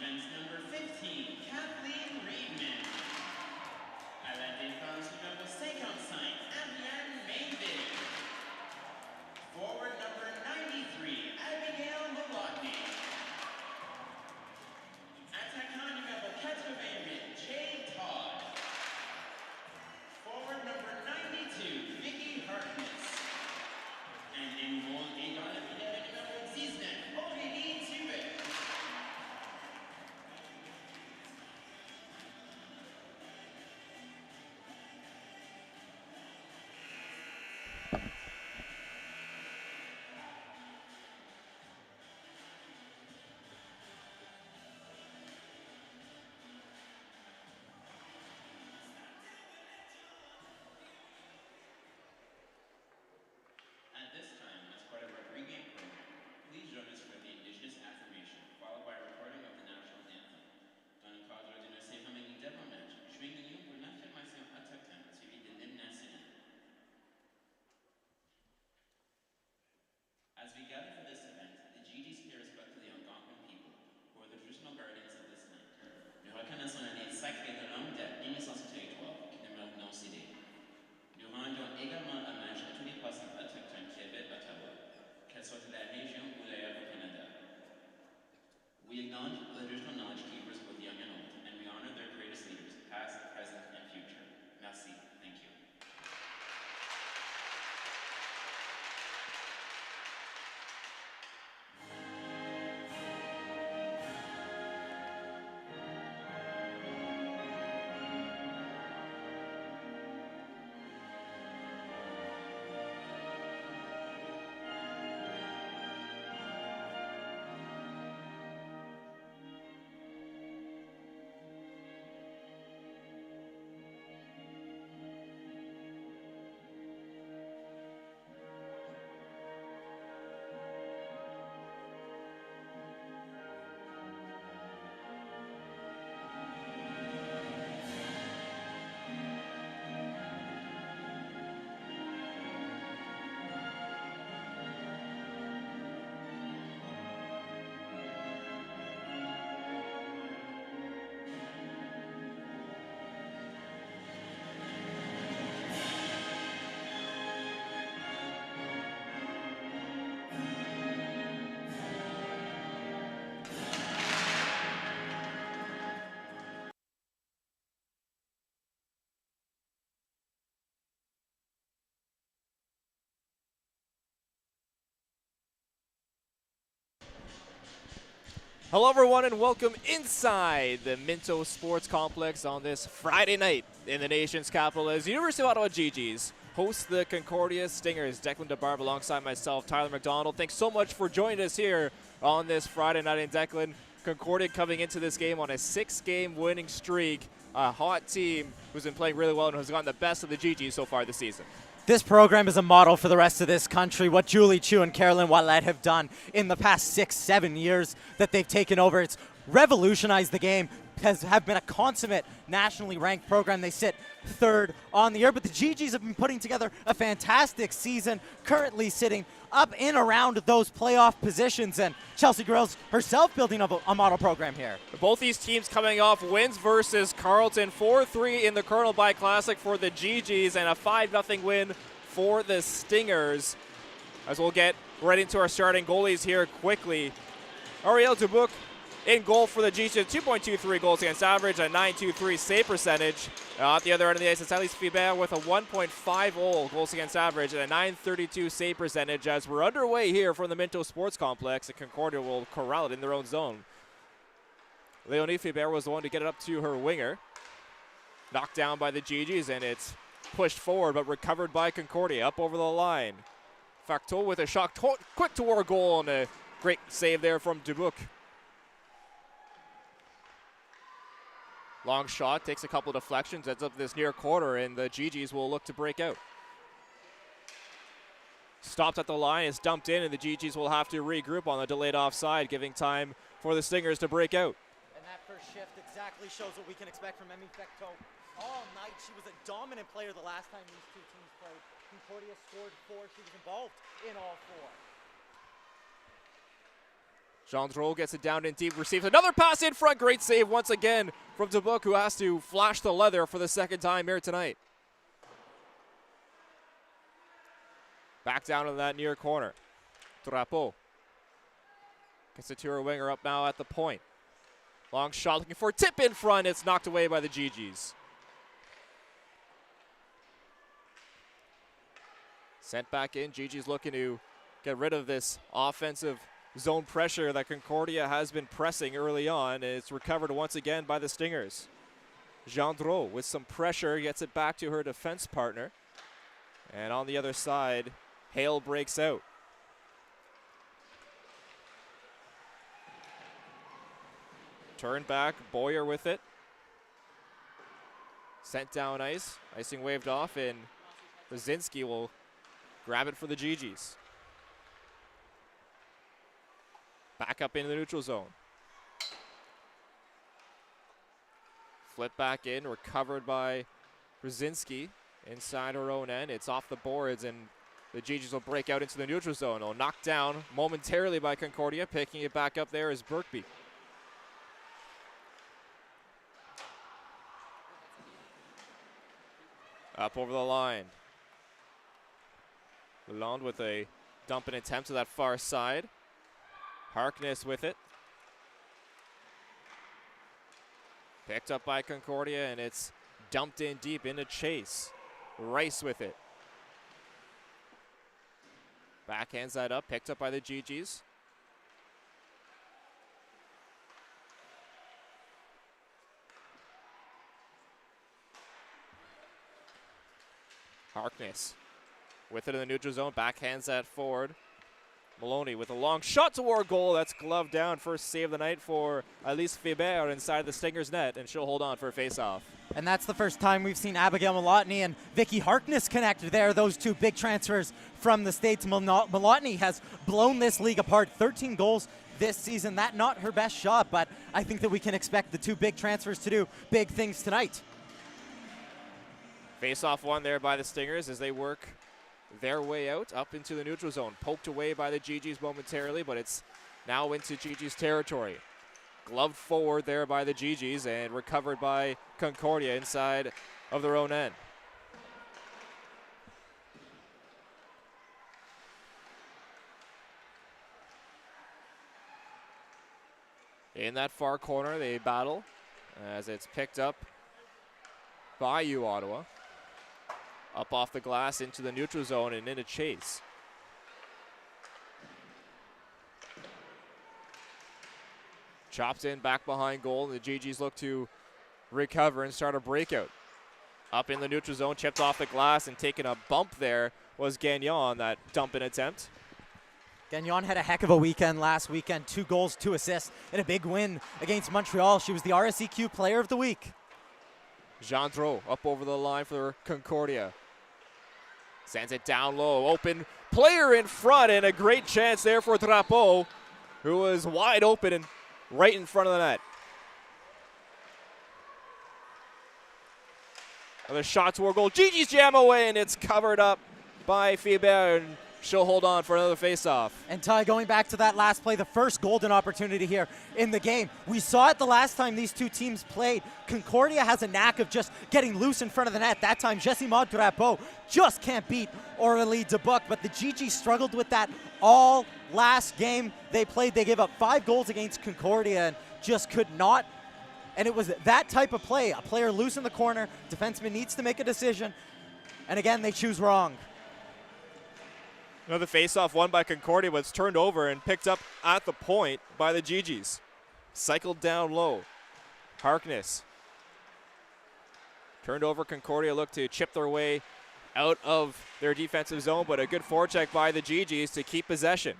defense number 15, Kathleen Reedman. À la défense numéro 55, Adrienne Mainville. Forward number 93, Abigail Malotny. Attaquant numéro 88, Jay Todd. Forward number 92, Vicky Harkness. And in goal, étant le fidèle numéro 19, Aurélie Tubet. At this time, as part of our pregame program, please join us for the Indigenous affirmation, followed by a recording of the national anthem. Dans le cadre de nos cérémonies d'avant-match, joignez-nous pour l'affirmation autochtone suivie de l'hymne national. As we gather for this event, the GGs pay respect to the Algonquin people, who are the traditional guardians of this land. Nous reconnaissons la lien sacrée de l'homme d'Abbé sur ce territoire qui demeure non cédé. Nous rendons également hommage à tous les personnes autochtones qui habitent Ottawa, qu'elles soient de la région ou d'ailleurs au Canada. We acknowledge the traditional knowledge keepers both young and old, and we honor their greatest leaders, past, present, and future. Merci. Thank you. Hello everyone and welcome inside the Minto Sports Complex on this Friday night in the nation's capital as University of Ottawa GGs host the Concordia Stingers. Declan DeBarb alongside myself, Tyler McDonald. Thanks so much for joining us here on this Friday night. And Declan, Concordia coming into this game on a 6-game winning streak. A hot team who's been playing really well and has gotten the best of the GGs so far this season. This program is a model for the rest of this country. What Julie Chu and Carolyn Ouellette have done in the past 6-7 years that they've taken over, it's revolutionized the game, have been a consummate nationally ranked program. They sit third on the year, but the GGs have been putting together a fantastic season, currently sitting up in around those playoff positions, and Chelsea Grills herself building up a model program here. Both these teams coming off wins versus Carleton, 4-3 in the Colonel By Classic for the GGs and a 5-0 win for the Stingers. As we'll get right into our starting goalies here quickly. Ariel Dubuc in goal for the GGs, 2.23 goals against average, a 9.23 save percentage. At the other end of the ice, it's Alice Fibert with a 1.50 goals against average and a 9.32 save percentage as we're underway here from the Minto Sports Complex. And Concordia will corral it in their own zone. Leonie Fibert was the one to get it up to her winger. Knocked down by the GGs, and it's pushed forward, but recovered by Concordia up over the line. Facto with a shot quick toward goal, and a great save there from Dubuc. Long shot, takes a couple of deflections, ends up this near corner, and the GGs will look to break out. Stopped at the line, is dumped in, and the GGs will have to regroup on the delayed offside, giving time for the Stingers to break out. And that first shift exactly shows what we can expect from Emmy Fecteau all night. She was a dominant player the last time these two teams played. Concordia scored 4. She was involved in all 4. Gendreau gets it down in deep, receives another pass in front. Great save once again from Dubuc, who has to flash the leather for the second time here tonight. Back down to that near corner. Drapeau gets it to her winger up now at the point. Long shot looking for a tip in front. It's knocked away by the GGs. Sent back in. GG's looking to get rid of this offensive zone pressure that Concordia has been pressing early on. And it's recovered once again by the Stingers. Gendreau with some pressure gets it back to her defense partner. And on the other side, Hale breaks out. Turn back, Boyer with it. Sent down ice. Icing waved off, and Brzezinski will grab it for the GGs. Back up into the neutral zone. Flip back in, recovered by Brzezinski inside her own end. It's off the boards, and the GGs will break out into the neutral zone. It'll knock down momentarily by Concordia. Picking it back up there is Birkby. Up over the line. Lalonde with a dump and attempt to that far side. Harkness with it. Picked up by Concordia, and it's dumped in deep into Chase. Rice with it. Backhands that up, picked up by the GGs. Harkness with it in the neutral zone, backhands that forward. Maloney with a long shot toward goal. That's gloved down. First save of the night for Alice Faber inside the Stingers net, and she'll hold on for a face-off. And that's the first time we've seen Abigail Malotny and Vicky Harkness connect there. Those two big transfers from the States. Malotny has blown this league apart. 13 goals this season. That not her best shot, but I think that we can expect the two big transfers to do big things tonight. Face-off one there by the Stingers as they work their way out up into the neutral zone. Poked away by the GGs momentarily, but it's now into GG's territory. Gloved forward there by the GGs and recovered by Concordia inside of their own end. In that far corner, they battle as it's picked up by U Ottawa. Up off the glass into the neutral zone and into Chase. Chops in back behind goal, and the GGs look to recover and start a breakout. Up in the neutral zone, chipped off the glass, and taking a bump there was Gagnon on that dump-in attempt. Gagnon had a heck of a weekend last weekend. 2 goals, 2 assists, and a big win against Montreal. She was the RSEQ Player of the Week. Gendreau up over the line for Concordia. Sends it down low. Open player in front, and a great chance there for Drapeau, who was wide open and right in front of the net. Another shot toward goal. Gigi's jam away, and it's covered up by Faber, and she'll hold on for another faceoff. And Ty, going back to that last play, the first golden opportunity here in the game. We saw it the last time these two teams played. Concordia has a knack of just getting loose in front of the net. That time, Jessie Maud Drapeau just can't beat Aurélie Dubuc, but the GG struggled with that all last game they played. They gave up 5 goals against Concordia and just could not. And it was that type of play. A player loose in the corner, defenseman needs to make a decision, and again, they choose wrong. Another face-off won by Concordia, but it's turned over and picked up at the point by the GGs. Cycled down low. Harkness. Turned over. Concordia looked to chip their way out of their defensive zone, but a good forecheck by the GGs to keep possession.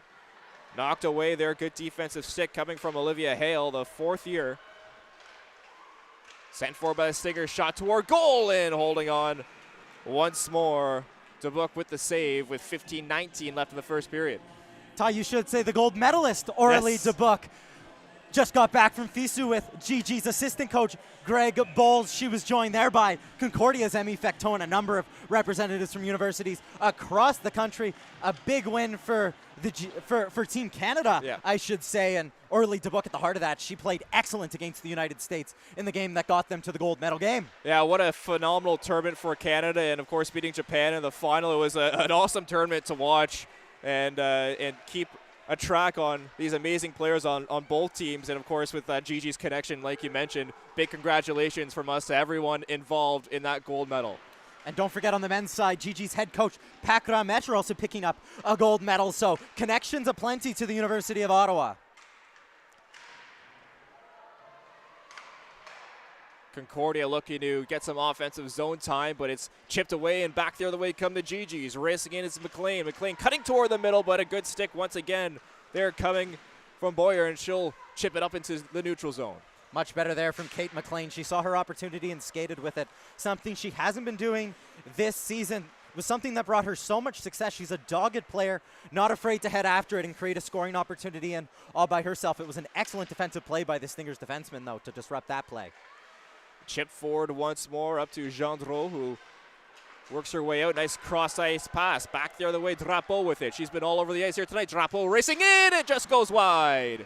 Knocked away their good defensive stick coming from Olivia Hale, the 4th year. Sent forward by the Stingers, shot toward goal, and holding on once more. Dubuc with the save with 15-19 left in the first period. Ty, you should say the gold medalist, Aurélie Dubuc. just got back from FISU with GG's assistant coach, Greg Bowles. She was joined there by Concordia's Emmy Fecteau and a number of representatives from universities across the country. A big win for for Team Canada, Yeah. I should say. And Orly Dubuc at the heart of that. She played excellent against the United States in the game that got them to the gold medal game. Yeah, what a phenomenal tournament for Canada, and of course beating Japan in the final. It was an awesome tournament to watch and keep a track on these amazing players on both teams. And of course with Gigi's connection, like you mentioned, big congratulations from us to everyone involved in that gold medal. And don't forget on the men's side, Gigi's head coach, Pat Grametcher, also picking up a gold medal. So connections aplenty to the University of Ottawa. Concordia looking to get some offensive zone time, but it's chipped away, and back the other way come the GGs. Racing in is McLean. McLean cutting toward the middle, but a good stick once again. They're coming from Boyer, and she'll chip it up into the neutral zone. Much better there from Kate McLean. She saw her opportunity and skated with it. Something she hasn't been doing this season. It was something that brought her so much success. She's a dogged player, not afraid to head after it and create a scoring opportunity, and all by herself. It was an excellent defensive play by the Stingers defenseman, though, to disrupt that play. Chip forward once more up to Gendreau, who works her way out. Nice cross-ice pass. Back the other way, Drapeau with it. She's been all over the ice here tonight. Drapeau racing in. It just goes wide.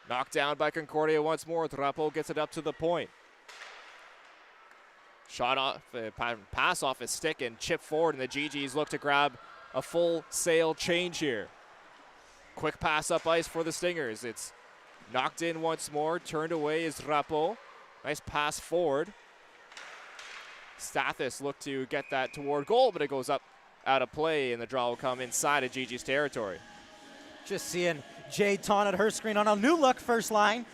Knocked down by Concordia once more. Drapeau gets it up to the point. Shot off, pass off his stick and chip forward, and the GGs look to grab a full sail change here. Quick pass up ice for the Stingers. It's knocked in once more. Turned away is Drapeau. Nice pass forward. Stathis looked to get that toward goal, but it goes up out of play, and the draw will come inside of GG's territory. Just seeing Jade Taun at her screen on a new look first line.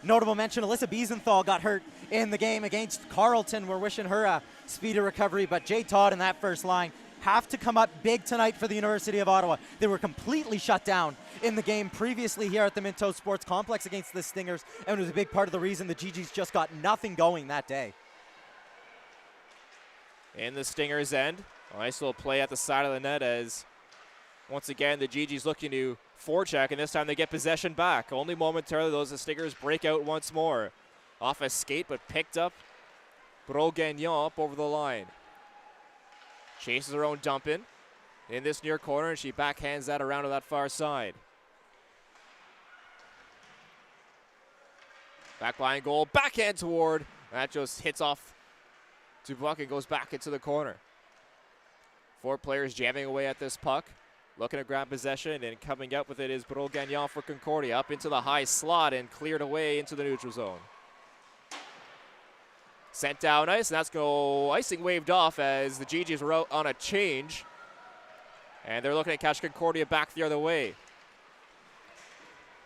Notable mention, Alyssa Biesenthal got hurt in the game against Carleton. We're wishing her a speedy recovery, but Jade Taun in that first line have to come up big tonight for the University of Ottawa. They were completely shut down in the game previously here at the Minto Sports Complex against the Stingers, and it was a big part of the reason the GGs just got nothing going that day. In the Stingers' end, a nice little play at the side of the net as once again the GGs looking to forecheck, and this time they get possession back. Only momentarily, those the Stingers break out once more. Off a skate, but picked up. Bro-Gagnon up over the line. Chases her own dump in this near corner, and she backhands that around to that far side. Back behind goal, backhand toward. That just hits off Dubuc and goes back into the corner. Four players jamming away at this puck, looking to grab possession, and coming up with it is Bro-Gagnon for Concordia. Up into the high slot and cleared away into the neutral zone. Sent down ice, and that's icing waved off as the GGs were out on a change. And they're looking to catch Concordia back the other way.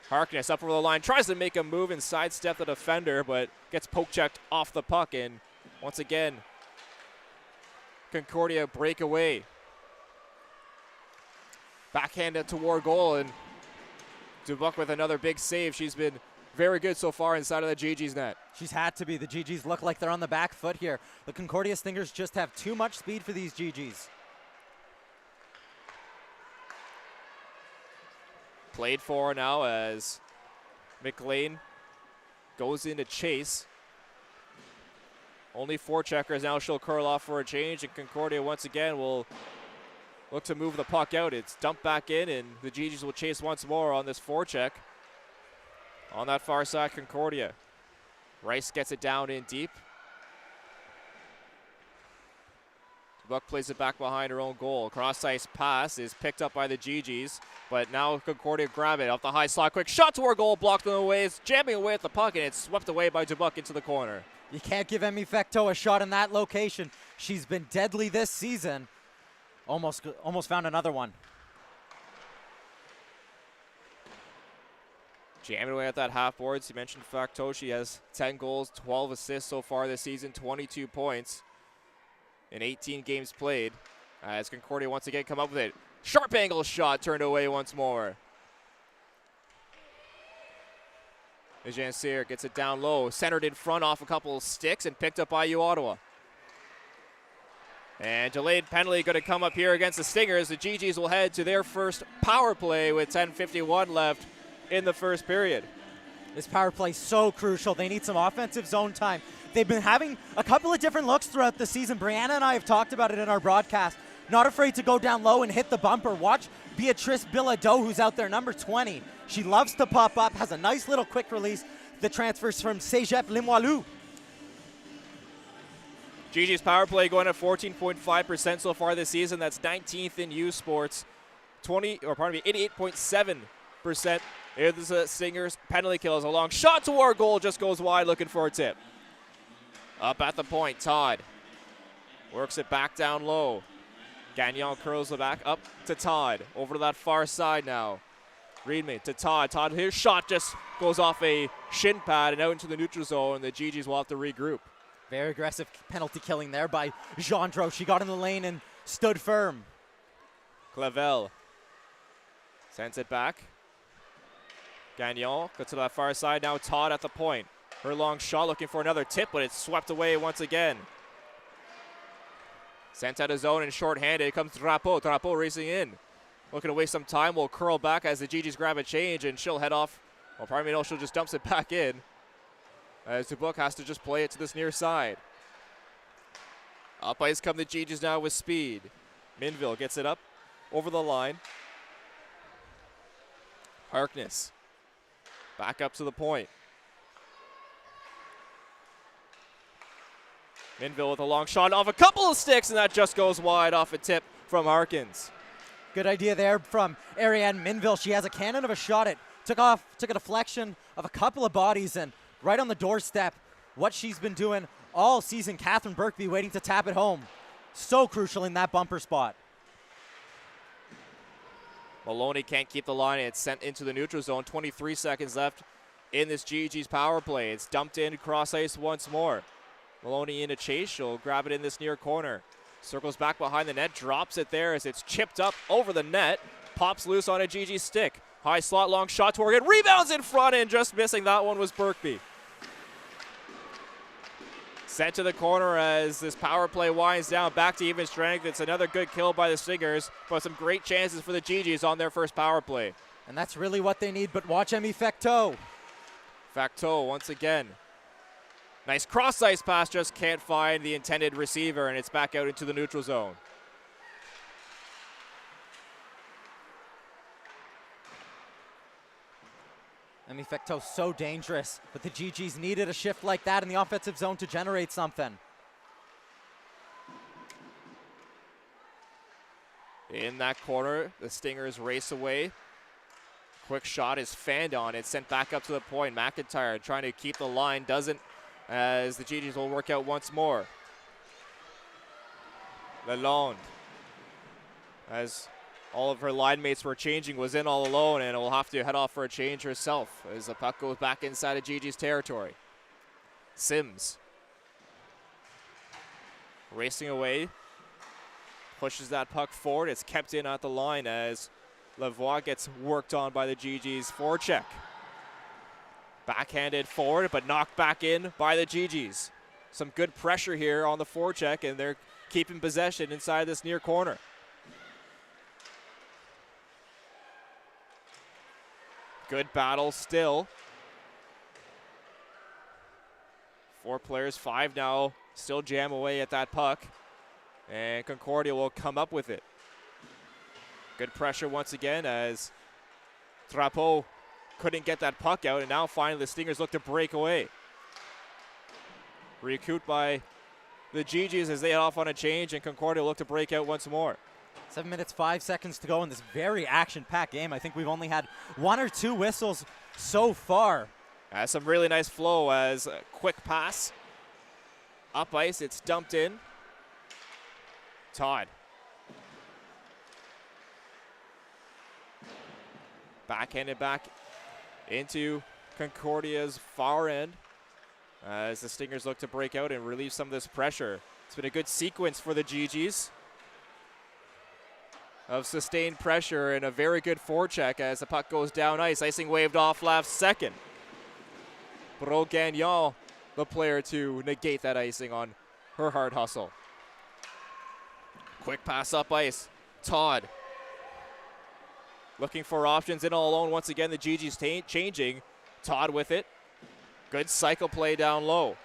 Harkness up over the line, tries to make a move and sidestep the defender, but gets poke-checked off the puck. And once again, Concordia break away. Backhanded toward goal, and Dubuc with another big save. She's been very good so far inside of the GG's net. She's had to be. The GGs look like they're on the back foot here. The Concordia Stingers just have too much speed for these GGs. Played for now as McLean goes into chase. Only four checkers now. She'll curl off for a change, and Concordia once again will look to move the puck out. It's dumped back in, and the GGs will chase once more on this forecheck. On that far side, Concordia. Rice gets it down in deep. Buck plays it back behind her own goal. Cross-ice pass is picked up by the GGs, but now Concordia grab it off the high slot. Quick shot toward goal, blocked on the way. It's jamming away at the puck, and it's swept away by Dubuc into the corner. You can't give Emmy Fecteau a shot in that location. She's been deadly this season. Almost found another one. Jamming away at that half boards. You mentioned Fecteau. She has 10 goals, 12 assists so far this season, 22 points in 18 games played. As Concordia once again come up with it. Sharp angle shot turned away once more. Eugene gets it down low, centered in front off a couple sticks and picked up by U Ottawa. And delayed penalty going to come up here against the Stingers. The GGs will head to their first power play with 10:51 left in the first period. This power play is so crucial. They need some offensive zone time. They've been having a couple of different looks throughout the season. Brianna and I have talked about it in our broadcast. Not afraid to go down low and hit the bumper. Watch Beatrice Bilodeau, who's out there, number 20. She loves to pop up, has a nice little quick release. The transfers from Cégep Limoilou. GG's power play going at 14.5% so far this season. That's 19th in U Sports. 88.7% is the Stingers. Penalty kills. A long shot toward goal, just goes wide, looking for a tip. Up at the point, Todd works it back down low. Gagnon curls it back up to Todd. Over to that far side now. Read me to Todd. Todd, his shot just goes off a shin pad and out into the neutral zone. The GGs will have to regroup. Very aggressive penalty killing there by Gendreau. She got in the lane and stood firm. Clavel sends it back. Gagnon goes to that far side. Now Todd at the point. Her long shot looking for another tip, but it's swept away once again. Sent out of zone and short-handed. It comes Drapeau. Drapeau racing in. Looking to waste some time. Will curl back as the GGs grab a change, and she'll head off. Well, pardon me, no, she'll just dumps it back in. As Dubuc has to just play it to this near side. Up ice come the GGs now with speed. Minville gets it up over the line. Harkness back up to the point. Minville with a long shot off a couple of sticks, and that just goes wide off a tip from Harkins. Good idea there from Ariane Minville. She has a cannon of a shot. It took a deflection of a couple of bodies, and right on the doorstep, what she's been doing all season. Catherine Birkby waiting to tap it home. So crucial in that bumper spot. Maloney can't keep the line. It's sent into the neutral zone. 23 seconds left in this GG's power play. It's dumped in cross ice once more. Maloney in a chase. She'll grab it in this near corner. Circles back behind the net. Drops it there as it's chipped up over the net. Pops loose on a GG stick. High slot, long shot toward it. Rebounds in front, and just missing that one was Birkby. Sent to the corner as this power play winds down. Back to even strength. It's another good kill by the Stingers, but some great chances for the GGs on their first power play. And that's really what they need, but watch Emmy Fecteau. Facto once again. Nice cross-ice pass, just can't find the intended receiver, and it's back out into the neutral zone. Emmy Fecteau so dangerous, but the GGs needed a shift like that in the offensive zone to generate something. In that corner, the Stingers race away. Quick shot is fanned on. It's sent back up to the point. McIntyre trying to keep the line, doesn't, as the GGs will work out once more. Lalonde, as all of her line mates were changing, was in all alone and will have to head off for a change herself as the puck goes back inside of GG's territory. Sims racing away, pushes that puck forward. It's kept in at the line as Lavoie gets worked on by the GG's forecheck. Backhanded forward, but knocked back in by the GGs. Some good pressure here on the forecheck, and they're keeping possession inside this near corner. Good battle still. 4 players, 5 now, still jam away at that puck. And Concordia will come up with it. Good pressure once again as Drapeau couldn't get that puck out, and now finally the Stingers look to break away. Recouped by the GGs as they head off on a change, and Concordia look to break out once more. 7 minutes, 5 seconds to go in this very action-packed game. I think we've only had 1 or 2 whistles so far. Some really nice flow as a quick pass. Up ice, it's dumped in. Todd. Backhanded back into Concordia's far end as the Stingers look to break out and relieve some of this pressure. It's been a good sequence for the GGs of sustained pressure and a very good forecheck as the puck goes down ice. Icing waved off last second. Bro Gagnon, the player to negate that icing on her hard hustle. Quick pass up ice. Todd looking for options in all alone. Once again, the GG's changing. Todd with it. Good cycle play down low.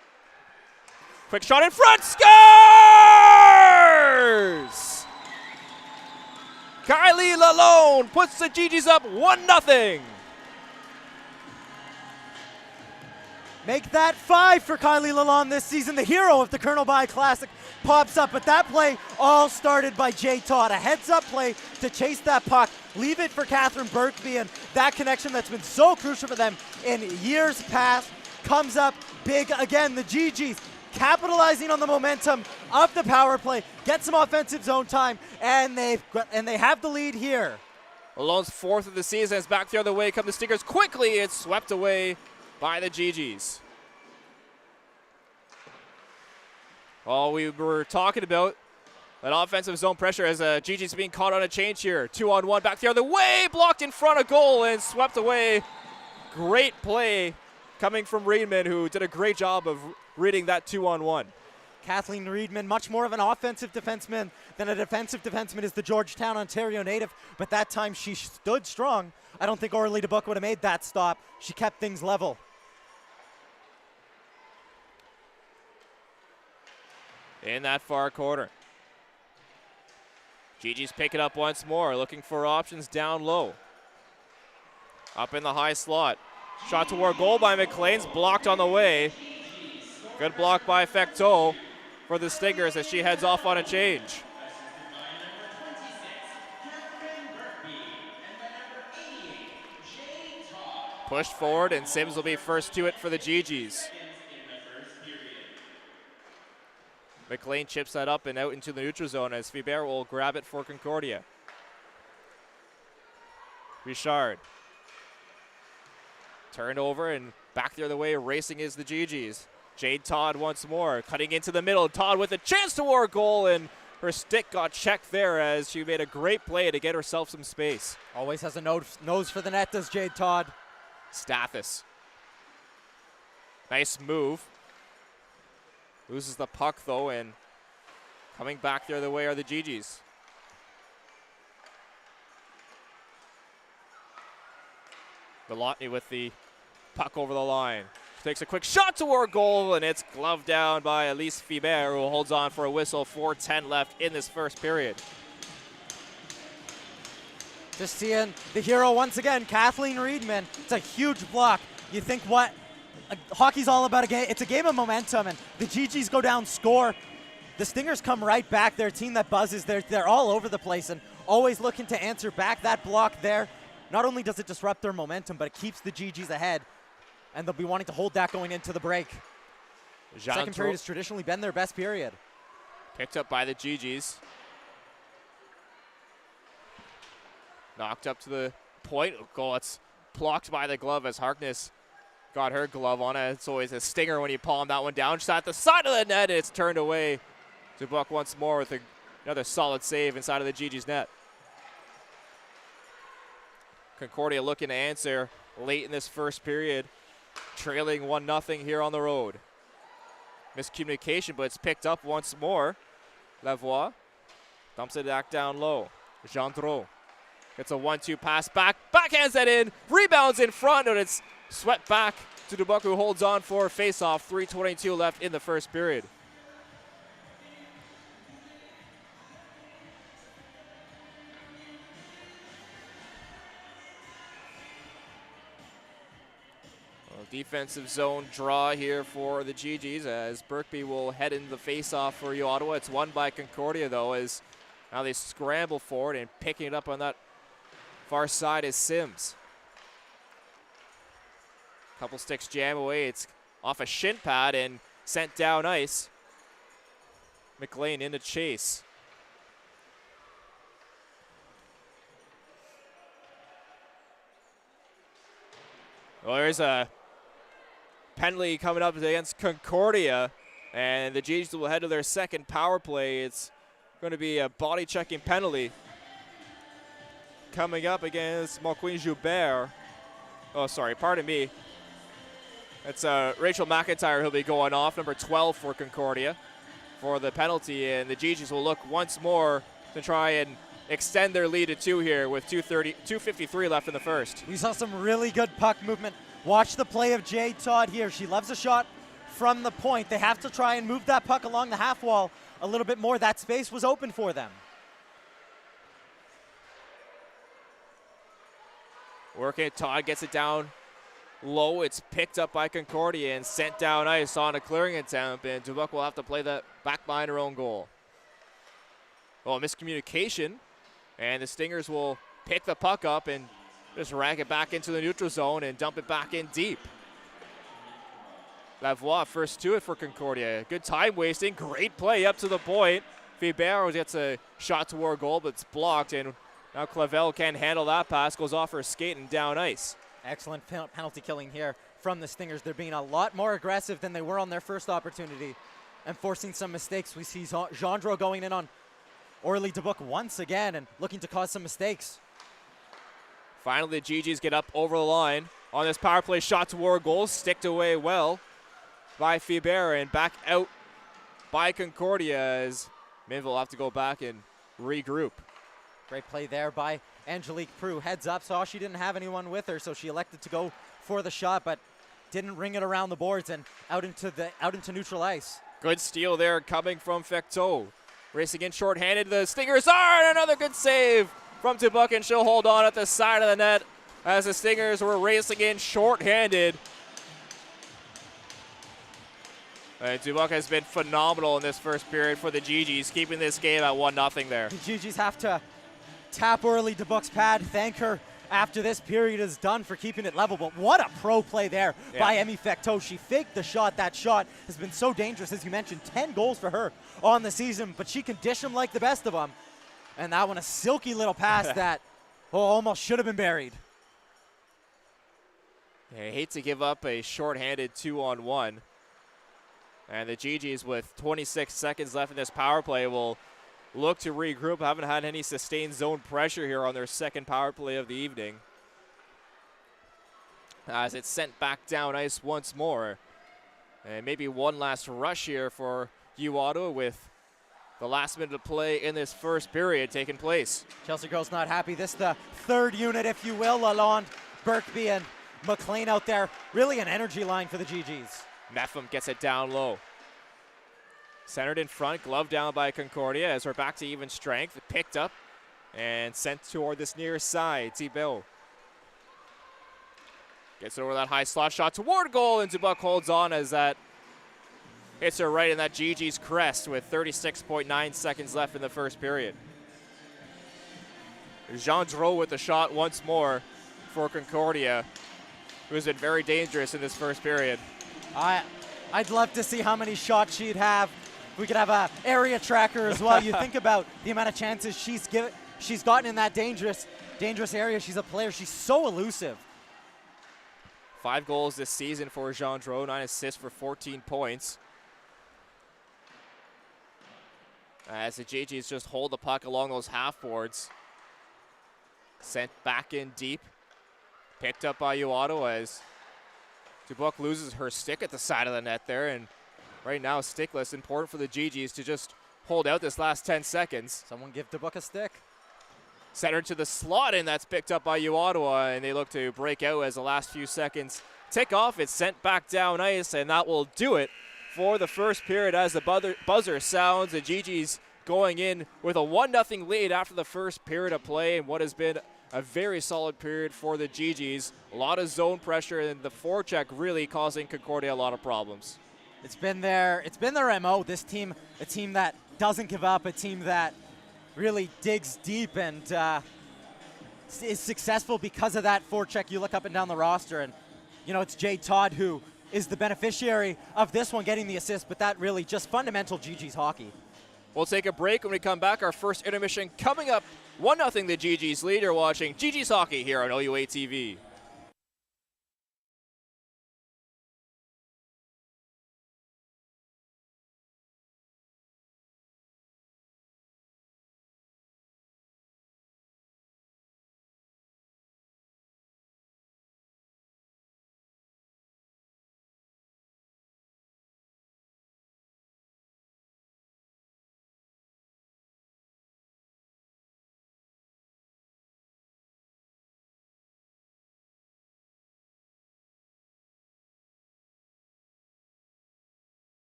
Quick shot in front. Scores! Kylie Lalone puts the GG's up 1-0. Make that 5 for Kylie Lalonde this season. The hero of the Colonel By Classic pops up, but that play all started by Jay Todd. A heads-up play to chase that puck, leave it for Catherine Burkby, and that connection that's been so crucial for them in years past comes up big again. The GGs capitalizing on the momentum of the power play, get some offensive zone time, and they have the lead here. Alone's 4th of the season is back the other way. Come the Stingers quickly. It's swept away by the GGs. All we were talking about, that offensive zone pressure as GG's being caught on a change here. 2-on-1 back the other way, blocked in front of goal and swept away. Great play coming from Reedman, who did a great job of reading that 2-on-1. Kathleen Reedman, much more of an offensive defenseman than a defensive defenseman, is the Georgetown, Ontario native, but that time she stood strong. I don't think Aurélie Dubuc would have made that stop. She kept things level. In that far corner. GG's pick it up once more, looking for options down low. Up in the high slot. Shot toward goal by McLean's, blocked on the way. Good block by Fecteau for the Stingers as she heads off on a change. Pushed forward, and Sims will be first to it for the GG's. McLean chips that up and out into the neutral zone as Fibert will grab it for Concordia. Richard. Turned over and back the other way, racing is the GG's. Jade Todd once more, cutting into the middle. Todd with a chance toward goal, and her stick got checked there as she made a great play to get herself some space. Always has a nose for the net, does Jade Todd. Stathis. Nice move. Loses the puck, though, and coming back the other way are the GG's. Milotny with the puck over the line. Takes a quick shot toward goal, and it's gloved down by Elise Fibert, who holds on for a whistle. 4:10 left in this first period. Just seeing the hero once again, Kathleen Reedman. It's a huge block. You think what hockey's all about, it's a game of momentum, and the GGs go down, score. The Stingers come right back. They're a team that buzzes. They're all over the place and always looking to answer back. That block there, not only does it disrupt their momentum, but it keeps the GGs ahead, and they'll be wanting to hold that going into the break. Second period has traditionally been their best period. Picked up by the GGs. Knocked up to the point. Goal, it's blocked by the glove as Harkness got her glove on it. It's always a stinger when you palm that one down. Just at the side of the net, it's turned away. Dubuc once more with another solid save inside of the GG's net. Concordia looking to answer late in this first period, trailing 1-0 here on the road. Miscommunication, but it's picked up once more. Lavoie dumps it back down low. Gendreau gets a 1-2 pass backhands that in, rebounds in front, and it's swept back to Dubuc, who holds on for a face-off. 3:22 left in the first period. Defensive zone draw here for the GGs as Burkby will head into the face-off for U Ottawa. It's won by Concordia, though, as now they scramble forward, and picking it up on that far side is Sims. Couple sticks jam away. It's off a shin pad and sent down ice. McLean in to chase. Well, there's a penalty coming up against Concordia, and the GGs will head to their second power play. It's going to be a body checking penalty coming up against Marquine Joubert. Oh, sorry, pardon me. It's Rachel McIntyre who'll be going off, number 12 for Concordia, for the penalty, and the GGs will look once more to try and extend their lead to 2 here with 2:53 left in the first. We saw some really good puck movement. Watch the play of Jade Todd here. She loves a shot from the point. They have to try and move that puck along the half wall a little bit more. That space was open for them. Working, Todd gets it down low. It's picked up by Concordia and sent down ice on a clearing attempt, and Dubuque will have to play that back behind her own goal. Well, miscommunication, and the Stingers will pick the puck up and just rag it back into the neutral zone and dump it back in deep. Lavoie first to it for Concordia. Good time wasting, great play up to the point. Fibero gets a shot toward goal, but it's blocked, and now Clavel can't handle that pass, goes off her skate and down ice. Excellent penalty killing here from the Stingers. They're being a lot more aggressive than they were on their first opportunity and forcing some mistakes. We see Gendreau going in on Orly Dubuque once again and looking to cause some mistakes. Finally, the GGs get up over the line on this power play shot toward goal, sticked away well by Fibera and back out by Concordia as Minville will have to go back and regroup. Great play there by Angelique Prue. Heads up, saw she didn't have anyone with her, so she elected to go for the shot, but didn't ring it around the boards and out into neutral ice. Good steal there coming from Fecteau. Racing in shorthanded, the Stingers are, and another good save from Dubuque, and she'll hold on at the side of the net as the Stingers were racing in shorthanded. And Dubuque has been phenomenal in this first period for the GGs, keeping this game at 1-0 there. The GGs have to tap Orly Dubuque's pad, thank her after this period is done for keeping it level. But what a pro play there by Emmy Fecteau. She faked the shot. That shot has been so dangerous, as you mentioned. 10 goals for her on the season, but she can dish them like the best of them. And that one, a silky little pass that almost should have been buried. Yeah, I hate to give up a shorthanded 2-on-1. And the GGs, with 26 seconds left in this power play, will look to regroup. Haven't had any sustained zone pressure here on their second power play of the evening, as it's sent back down ice once more. And maybe one last rush here for U Ottawa with the last minute of play in this first period taking place. Chelsea girls not happy. This the third unit, if you will. Lalonde, Birkby, and McLean out there. Really an energy line for the GGs. Mepham gets it down low. Centered in front, glove down by Concordia as we're back to even strength. Picked up and sent toward this near side. Thibault gets it over that high slot shot toward goal, and Dubuque holds on as that hits her right in that GG's crest with 36.9 seconds left in the first period. Gendreau with the shot once more for Concordia, who has been very dangerous in this first period. I'd love to see how many shots she'd have. We could have an area tracker as well. You think about the amount of chances she's gotten in that dangerous area. She's a player. She's so elusive. 5 goals this season for Gendreau, 9 assists for 14 points. As the GGs just hold the puck along those half boards. Sent back in deep. Picked up by U Ottawa as Dubuque loses her stick at the side of the net there, and right now stickless. Important for the GGs to just hold out this last 10 seconds. Someone give Dubuque a stick. Centered to the slot, and that's picked up by U Ottawa, and they look to break out as the last few seconds tick off. It's sent back down ice, and that will do it for the first period as the buzzer sounds. The GGs going in with a 1-0 lead after the first period of play, and what has been a very solid period for the GGs. A lot of zone pressure, and the forecheck really causing Concordia a lot of problems. It's been their MO. This team, a team that doesn't give up, a team that really digs deep and is successful because of that forecheck. You look up and down the roster, and it's Jade Todd who is the beneficiary of this one, getting the assist, but that really just fundamental GG's hockey. We'll take a break. When we come back, our first intermission coming up. 1-0 the GG's lead. You're watching GG's Hockey here on OUA TV.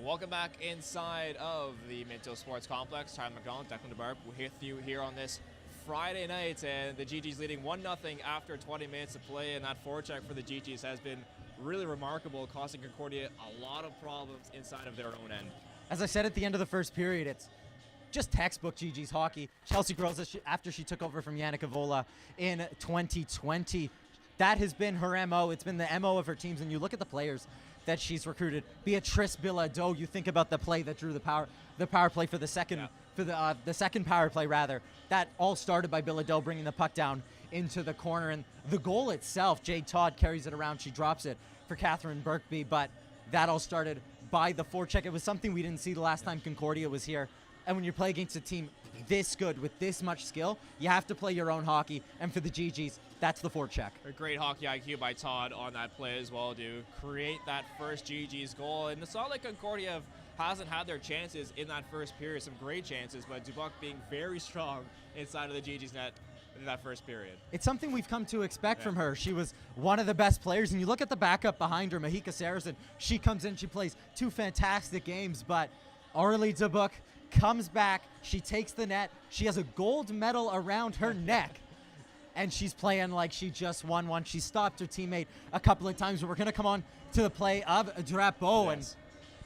Welcome back inside of the Minto Sports Complex. Tyler McDonald, Declan DeBarb with you here on this Friday night, and the GG's leading 1-0 after 20 minutes of play, and that forecheck for the GG's has been really remarkable, costing Concordia a lot of problems inside of their own end. As I said at the end of the first period, it's just textbook GG's hockey. Chelsea Groza, after she took over from Yannick Avola in 2020, that has been her MO. It's been the MO of her teams, and you look at the players that she's recruited. Beatrice Bilodeau, you think about the play that drew the power play for the second the second power play rather. That all started by Bilodeau bringing the puck down into the corner, and the goal itself, Jade Todd carries it around, she drops it for Catherine Birkby, but that all started by the forecheck. It was something we didn't see the last time Concordia was here. And when you play against a team this good with this much skill, you have to play your own hockey. And for the GGs, that's the forecheck. A great hockey IQ by Todd on that play as well to create that first GG's goal. And it's not like Concordia hasn't had their chances in that first period, some great chances, but Dubuc being very strong inside of the GG's net in that first period. It's something we've come to expect from her. She was one of the best players, and you look at the backup behind her, Mahika Saracen. She comes in, she plays 2 fantastic games, but Aurélie Dubuc comes back, she takes the net, she has a gold medal around her neck, and she's playing like she just won one. She stopped her teammate a couple of times, but we're going to come on to the play of Drapeau, and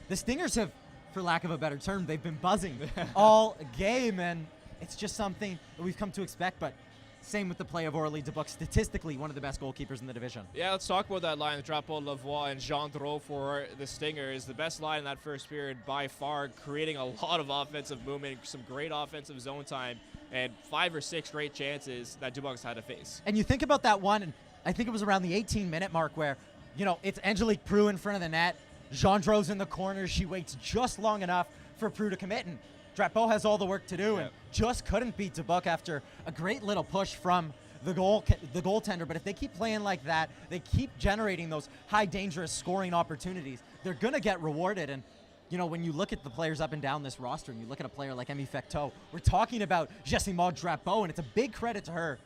the Stingers have, for lack of a better term, they've been buzzing all game, and it's just something that we've come to expect, but same with the play of Aurélie Dubuc, statistically one of the best goalkeepers in the division. Yeah, let's talk about that line, Drapeau, Lavoie, and Gendreau for the Stingers. The best line in that first period by far, creating a lot of offensive movement, some great offensive zone time, and 5 or 6 great chances that Dubuc's had to face. And you think about that one, and I think it was around the 18-minute mark where, you know, it's Angelique Prue in front of the net, Gendreau's in the corner, she waits just long enough for Prue to commit, and Drapeau has all the work to do and just couldn't beat Dubuc after a great little push from the goaltender. But if they keep playing like that, they keep generating those high dangerous scoring opportunities, they're going to get rewarded. And, you know, when you look at the players up and down this roster and you look at a player like Emmy Fecteau, we're talking about Jessie Maud Drapeau, and it's a big credit to her.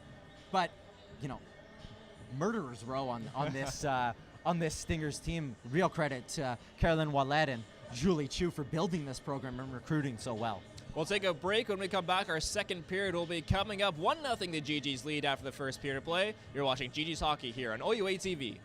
But, you know, murderers row on this on this Stingers team. Real credit to Caroline Wallet and Julie Chu for building this program and recruiting so well. We'll take a break. When we come back, our second period will be coming up. 1-0 the GG's lead after the first period of play. You're watching GG's Hockey here on OUA TV.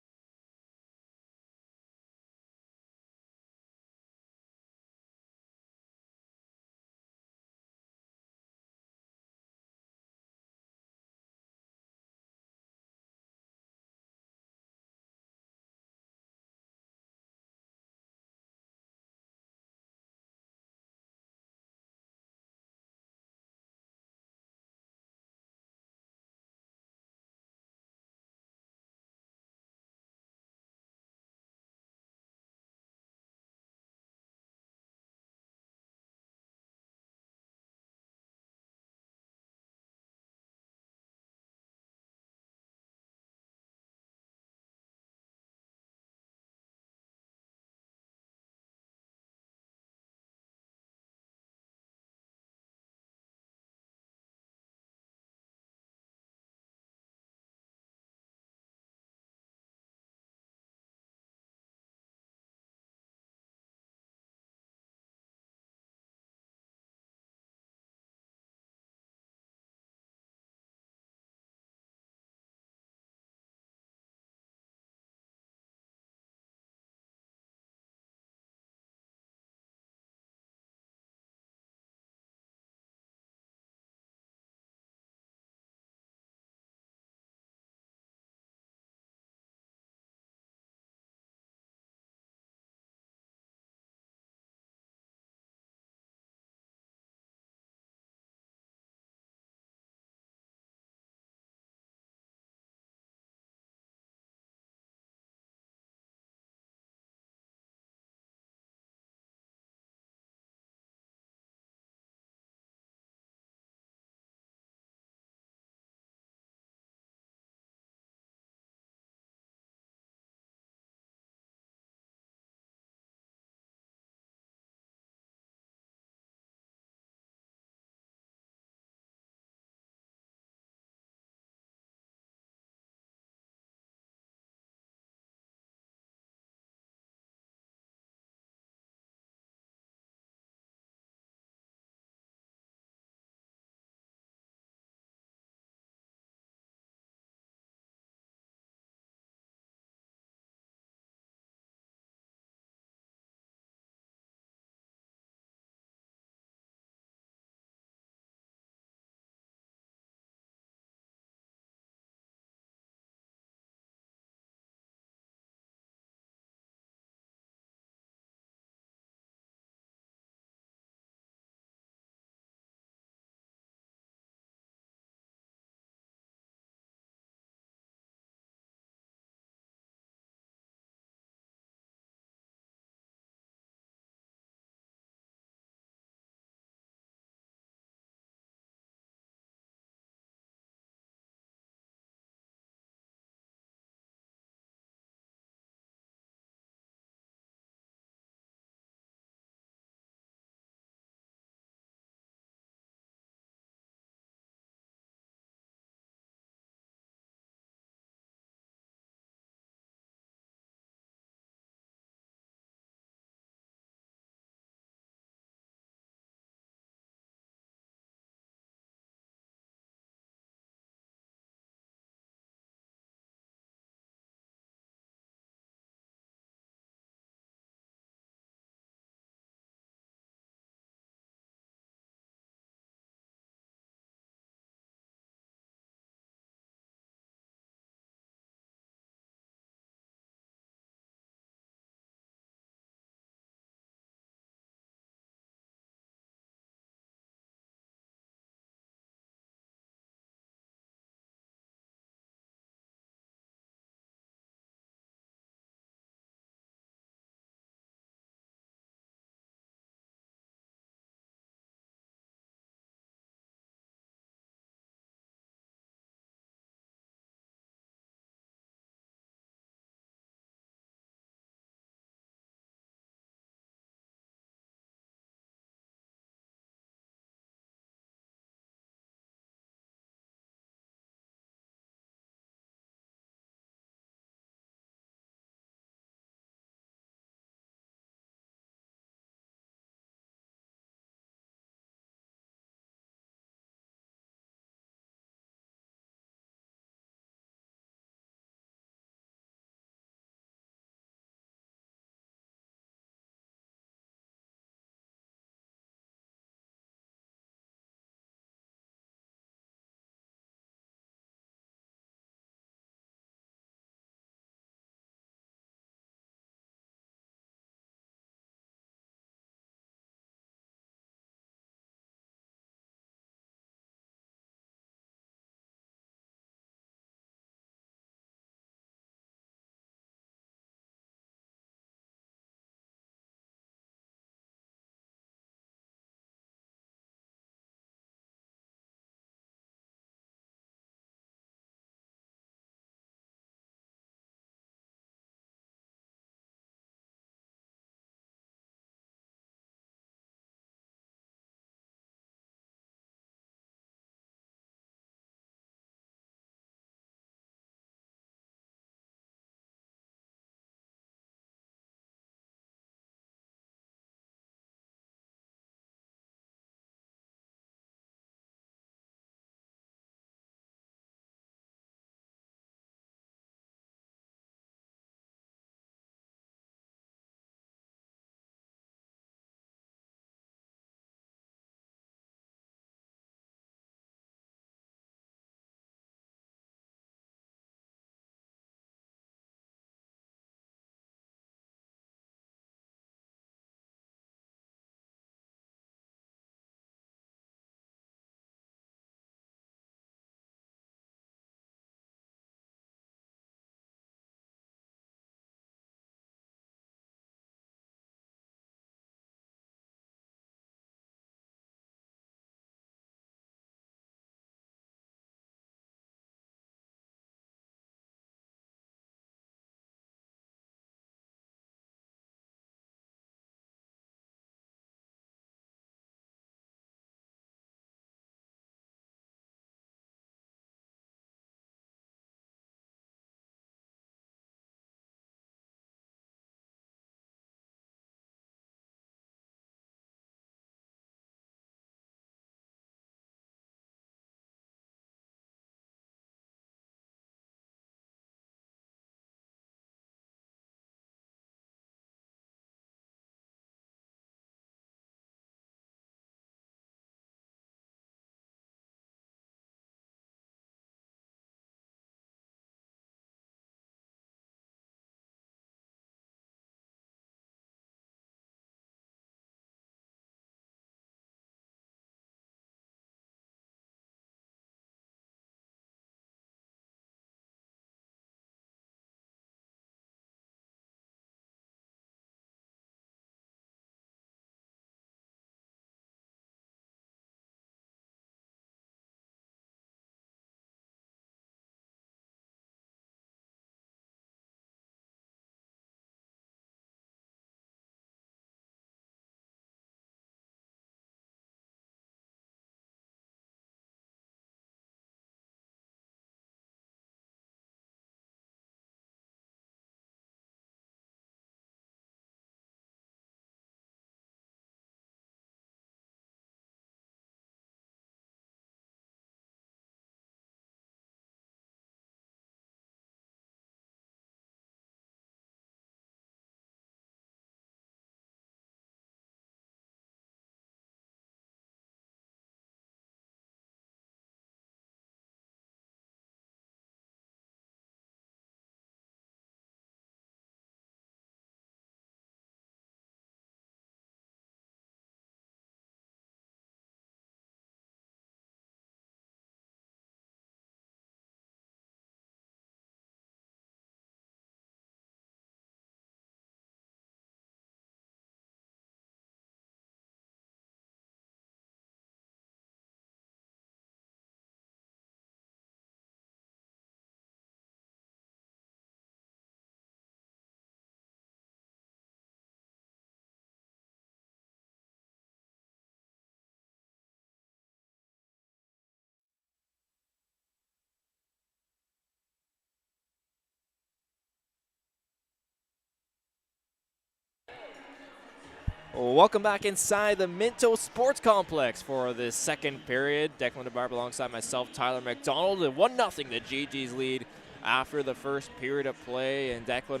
Welcome back inside the Minto Sports Complex for the second period. Declan DeBarb alongside myself, Tyler McDonald. And 1-0 the GG's lead after the first period of play. And Declan,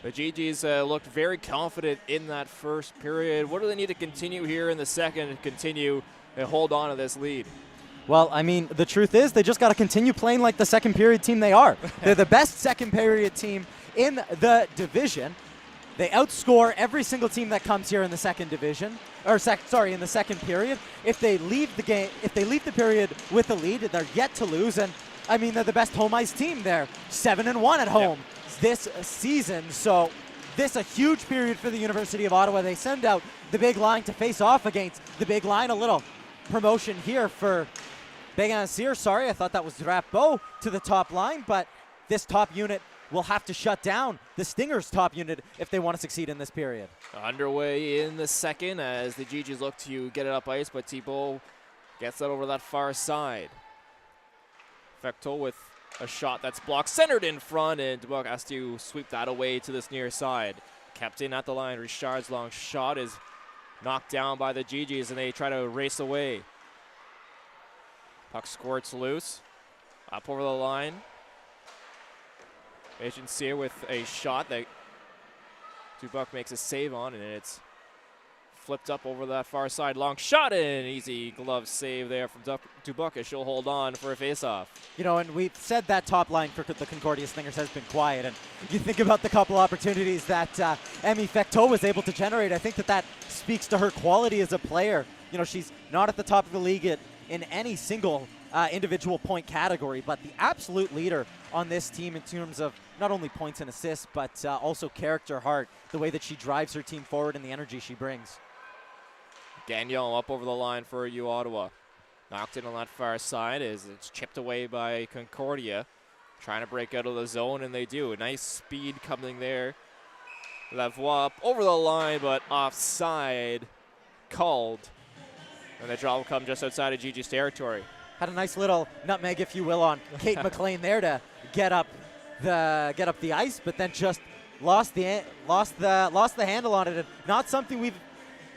the GG's looked very confident in that first period. What do they need to continue here in the second and continue and hold on to this lead? Well, I mean, the truth is they just got to continue playing like the second period team they are. They're the best second period team in the division. They outscore every single team that comes here in the second division, or in the second period. If they leave the game, if they leave the period with the lead, they're yet to lose. And I mean, they're the best home ice team. They're 7-1 at home this season. So this a huge period for the University of Ottawa. They send out the big line to face off against the big line. A little promotion here for Bégansir. Sorry, I thought that was Drapeau to the top line, but this top unit will have to shut down the Stingers' top unit if they want to succeed in this period. Underway in the second as the GGs look to get it up ice, but Thibault gets that over that far side. Fecteau with a shot that's blocked, centered in front, and Dubuc has to sweep that away to this near side. Kept in at the line. Richard's long shot is knocked down by the GGs, and they try to race away. Puck squirts loose, up over the line. Bégansir with a shot that Dubuc makes a save on, and it's flipped up over that far side. Long shot and easy glove save there from Dubuc as she'll hold on for a faceoff. You know, and we've said that top line for the Concordia Stingers has been quiet, and you think about the couple opportunities that Emmy Fecteau was able to generate. I think that speaks to her quality as a player. You know, she's not at the top of the league in any single individual point category, but the absolute leader on this team in terms of not only points and assists, but also character, heart, the way that she drives her team forward and the energy she brings. Gagnon up over the line for U Ottawa. Knocked in on that far side as it's chipped away by Concordia. Trying to break out of the zone, and they do. Nice speed coming there. Lavoie up over the line, but offside called. And the draw will come just outside of GG's territory. Had a nice little nutmeg, if you will, on Kate McLean there to get up the ice, but then just lost the handle on it, and not something we've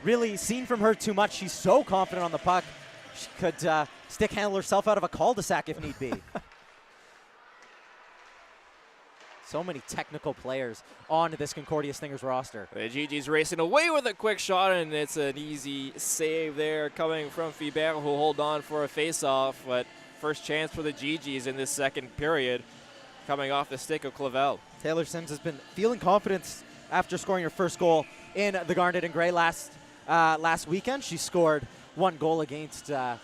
really seen from her too much. She's so confident on the puck. She could stick handle herself out of a cul-de-sac if need be. So many technical players on this Concordia Stingers roster. The GG's racing away with a quick shot, and it's an easy save there coming from Fibert, who'll hold on for a face-off. But first chance for the GG's in this second period, coming off the stick of Clavel. Taylor Sims has been feeling confidence after scoring her first goal in the Garnet and Grey last weekend. She scored one goal against the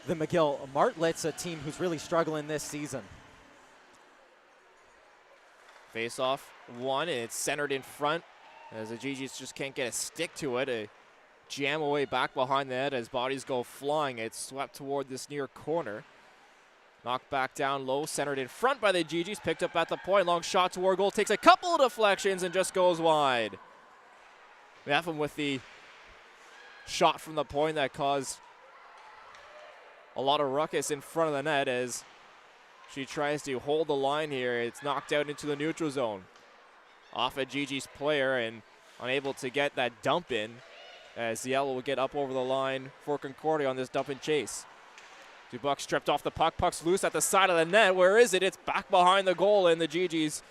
McGill Martlets, a team who's really struggling this season. Face off one, and it's centered in front as the GGs just can't get a stick to it. A jam away back behind the net as bodies go flying. It's swept toward this near corner. Knocked back down low, centered in front by the GGs, picked up at the point. Long shot toward goal, takes a couple of deflections and just goes wide. We have him with the shot from the point that caused a lot of ruckus in front of the net as she tries to hold the line here. It's knocked out into the neutral zone. Off a GG's player and unable to get that dump in as the Yellow will get up over the line for Concordia on this dump and chase. Dubuc stripped off the puck. Puck's loose at the side of the net. Where is it? It's back behind the goal, and the GG's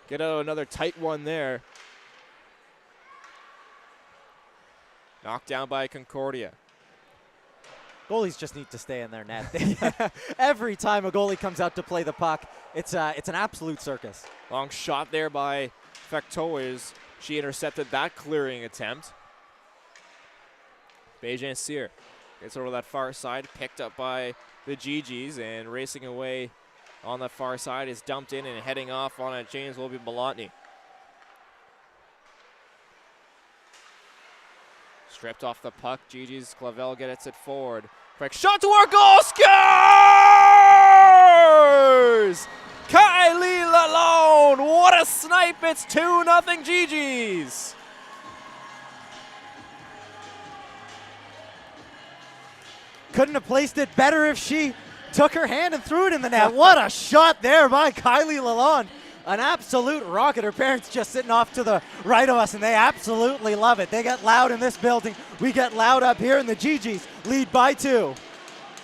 get out another tight one there. Knocked down by Concordia. Goalies just need to stay in their net. Every time a goalie comes out to play the puck, it's an absolute circus. Long shot there by Fecteau as she intercepted that clearing attempt. Bégansir gets over that far side, picked up by the GGs, and racing away on the far side is dumped in and heading off on a James will be Malotny. Stripped off the puck. GG's Clavel gets it forward. Quick shot to our goal. Scores! Kylie Lalonde. What a snipe. It's 2-0 GG's. Couldn't have placed it better if she took her hand and threw it in the net. What a shot there by Kylie Lalonde. an absolute rocket. Her parents just sitting off to the right of us, and they absolutely love it. They get loud in this building. We get loud up here, and the GGs lead by 2.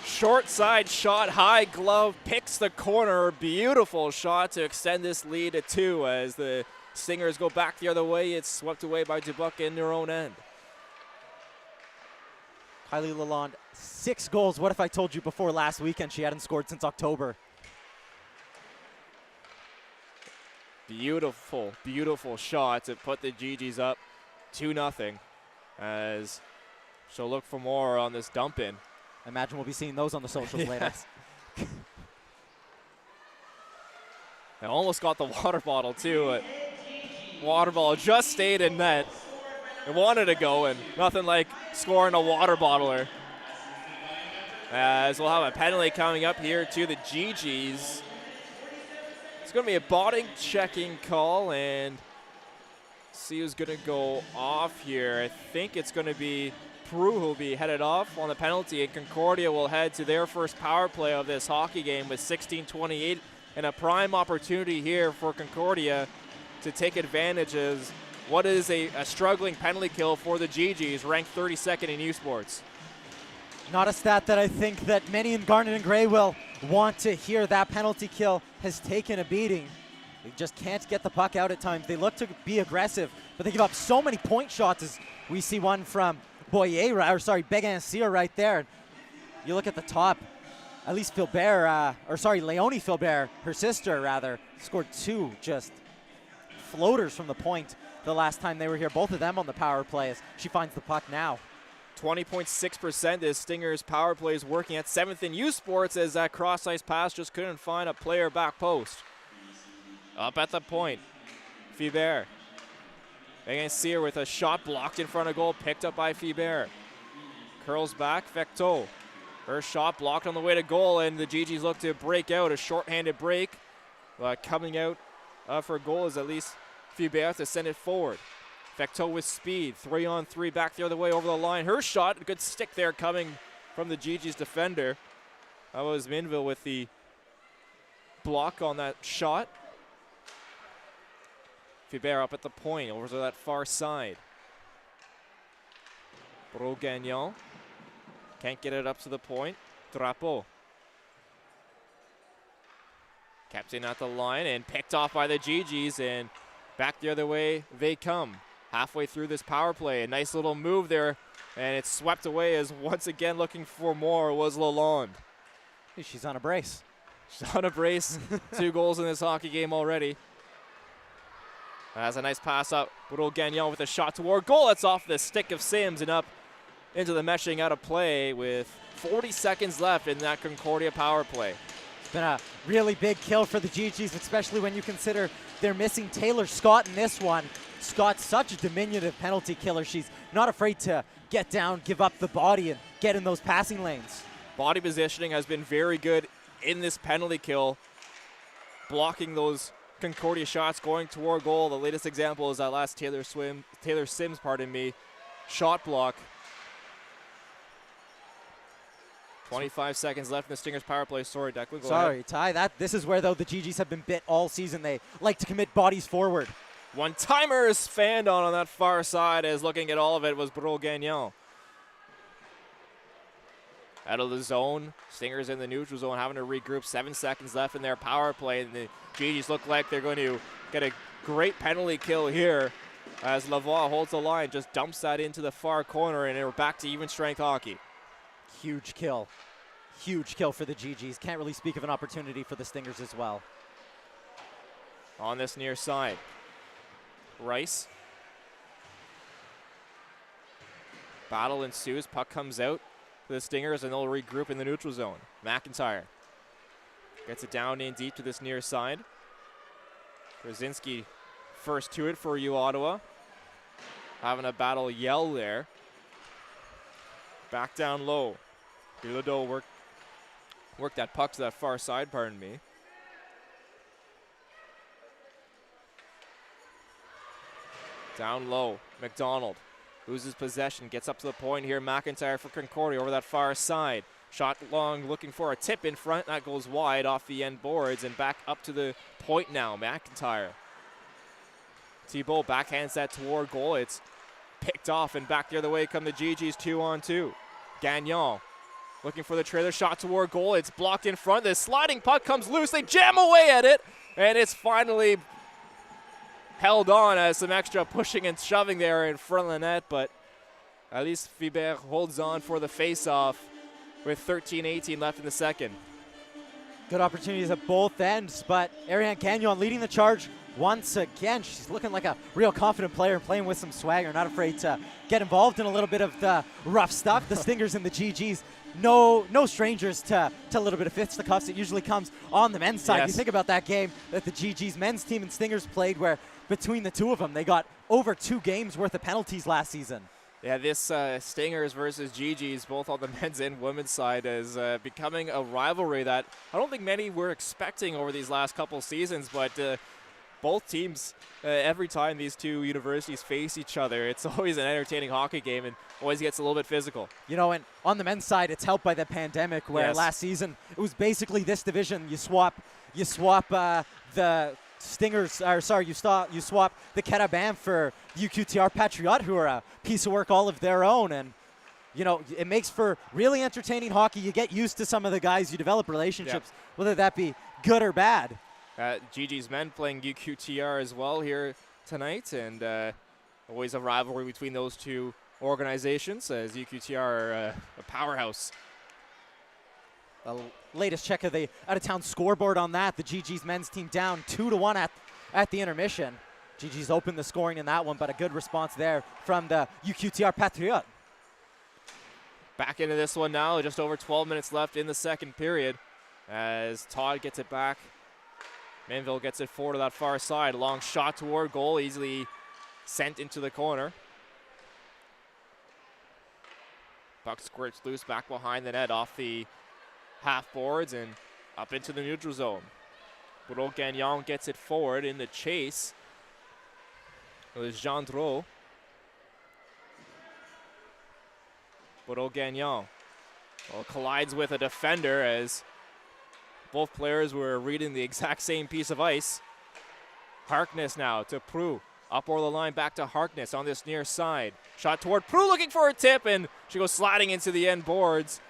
Short side shot, high glove, picks the corner. Beautiful shot to extend this lead to 2 as the Stingers go back the other way. It's swept away by Dubuque in their own end. Kylie Lalonde, 6 goals. What if I told you before last weekend she hadn't scored since October? Beautiful, beautiful shot to put the GGs up 2-0 as she'll look for more on this dump in. I imagine we'll be seeing those on the socials later. I almost got the water bottle too, but water bottle just stayed in net. It wanted to go, and nothing like scoring a water bottler. As we'll have a penalty coming up here to the GGs. It's going to be a body checking call, and see who's going to go off here. I think it's going to be Peru who will be headed off on the penalty, and Concordia will head to their first power play of this hockey game with 16:28, and a prime opportunity here for Concordia to take advantage of what is a struggling penalty kill for the GGs, ranked 32nd in U Sports. Not a stat that I think that many in Garnet and Gray will want to hear. That penalty kill has taken a beating. They just can't get the puck out at times. They look to be aggressive, but they give up so many point shots, as we see one from Begancia right there. You look at the top, at least Leonie Filbert, her sister rather, scored 2 just floaters from the point the last time they were here. Both of them on the power play as she finds the puck now. 20.6% this Stingers power play is working at 7th in U Sports as that cross-ice pass just couldn't find a player back post. Up at the point, Fibert. Begancia with a shot blocked in front of goal, picked up by Fibert. Curls back, Fecteau. Her shot blocked on the way to goal, and the GGs look to break out, a short-handed break. Coming out for a goal is at least Fibert to send it forward. Fecteau with speed, 3-on-3 back the other way over the line. Her shot, a good stick there coming from the GG's defender. That was Minville with the block on that shot. Fibert up at the point, over to that far side. Bro-Gagnon can't get it up to the point. Drapeau. Kept in at the line and picked off by the GGs, and back the other way they come. Halfway through this power play, a nice little move there, and it's swept away as once again looking for more was Lalonde. She's on a brace. She's on a brace. 2 goals in this hockey game already. That's a nice pass up. Bro-Gagnon with a shot toward goal. That's off the stick of Sims and up into the meshing out of play with 40 seconds left in that Concordia power play. It's been a really big kill for the GGs, especially when you consider they're missing Taylor Scott in this one. Scott's such a diminutive penalty killer. She's not afraid to get down, give up the body, and get in those passing lanes. Body positioning has been very good in this penalty kill, blocking those Concordia shots going toward goal. The latest example is that last Taylor Sims shot block. 25 seconds left in the Stingers power play. Sorry, Declan. Sorry, Ty. This is where, though, the GGs have been bit all season. They like to commit bodies forward. One-timers fanned on that far side, as looking at all of it was Bro-Gagnon. Out of the zone, Stingers in the neutral zone having to regroup. 7 seconds left in their power play, and the GGs look like they're going to get a great penalty kill here as Lavoie holds the line, just dumps that into the far corner, and we're back to even strength hockey. Huge kill. Huge kill for the GGs. Can't really speak of an opportunity for the Stingers as well. On this near side, Rice. Battle ensues. Puck comes out for the Stingers, and they'll regroup in the neutral zone. McIntyre gets it down in deep to this near side. Krasinski first to it for U Ottawa. Having a battle yell there. Back down low. Bilodeau worked that puck to that far side, pardon me. Down low, McDonald loses possession, gets up to the point here. McIntyre for Concordia over that far side. Shot long, looking for a tip in front. That goes wide off the end boards and back up to the point now. McIntyre. Thibault backhands that toward goal. It's picked off, and back the other way come the GGs 2-on-2. Gagnon looking for the trailer shot toward goal. It's blocked in front. The sliding puck comes loose. They jam away at it, and it's finally held on as some extra pushing and shoving there in front of the net, but at least Vibert holds on for the face-off with 13-18 left in the second. Good opportunities at both ends, but Ariane Gagnon leading the charge once again. She's looking like a real confident player, playing with some swagger, not afraid to get involved in a little bit of the rough stuff. The Stingers and the GGs, no strangers to a little bit of fisticuffs. It usually comes on the men's side. Yes. You think about that game that the GGs men's team and Stingers played, where between the two of them, they got over 2 games worth of penalties last season. Yeah, this Stingers versus GGs, both on the men's and women's side, is becoming a rivalry that I don't think many were expecting over these last couple seasons, but both teams, every time these two universities face each other, it's always an entertaining hockey game and always gets a little bit physical. You know, and on the men's side, it's helped by the pandemic, where Yes. last season it was basically this division. You swap the Stingers, or sorry, you swap the Carabin for UQTR Patriot, who are a piece of work all of their own, and you know, it makes for really entertaining hockey. You get used to some of the guys, you develop relationships, whether that be good or bad. GG's men playing UQTR as well here tonight, and always a rivalry between those two organizations, as UQTR are a powerhouse. The latest check of the out-of-town scoreboard on that, the GG's men's team down 2-1 at the intermission. GG's opened the scoring in that one, but a good response there from the UQTR Patriot. Back into this one now, just over 12 minutes left in the second period as Todd gets it back. Manville gets it forward to that far side. Long shot toward goal, easily sent into the corner. Puck squirts loose back behind the net off the half boards and up into the neutral zone. Boudreau Gagnon gets it forward in the chase. It was Gendreau. Boudreau Gagnon collides with a defender as both players were reading the exact same piece of ice. Harkness now to Prue. Up over the line, back to Harkness on this near side. Shot toward Prue, looking for a tip, and she goes sliding into the end boards.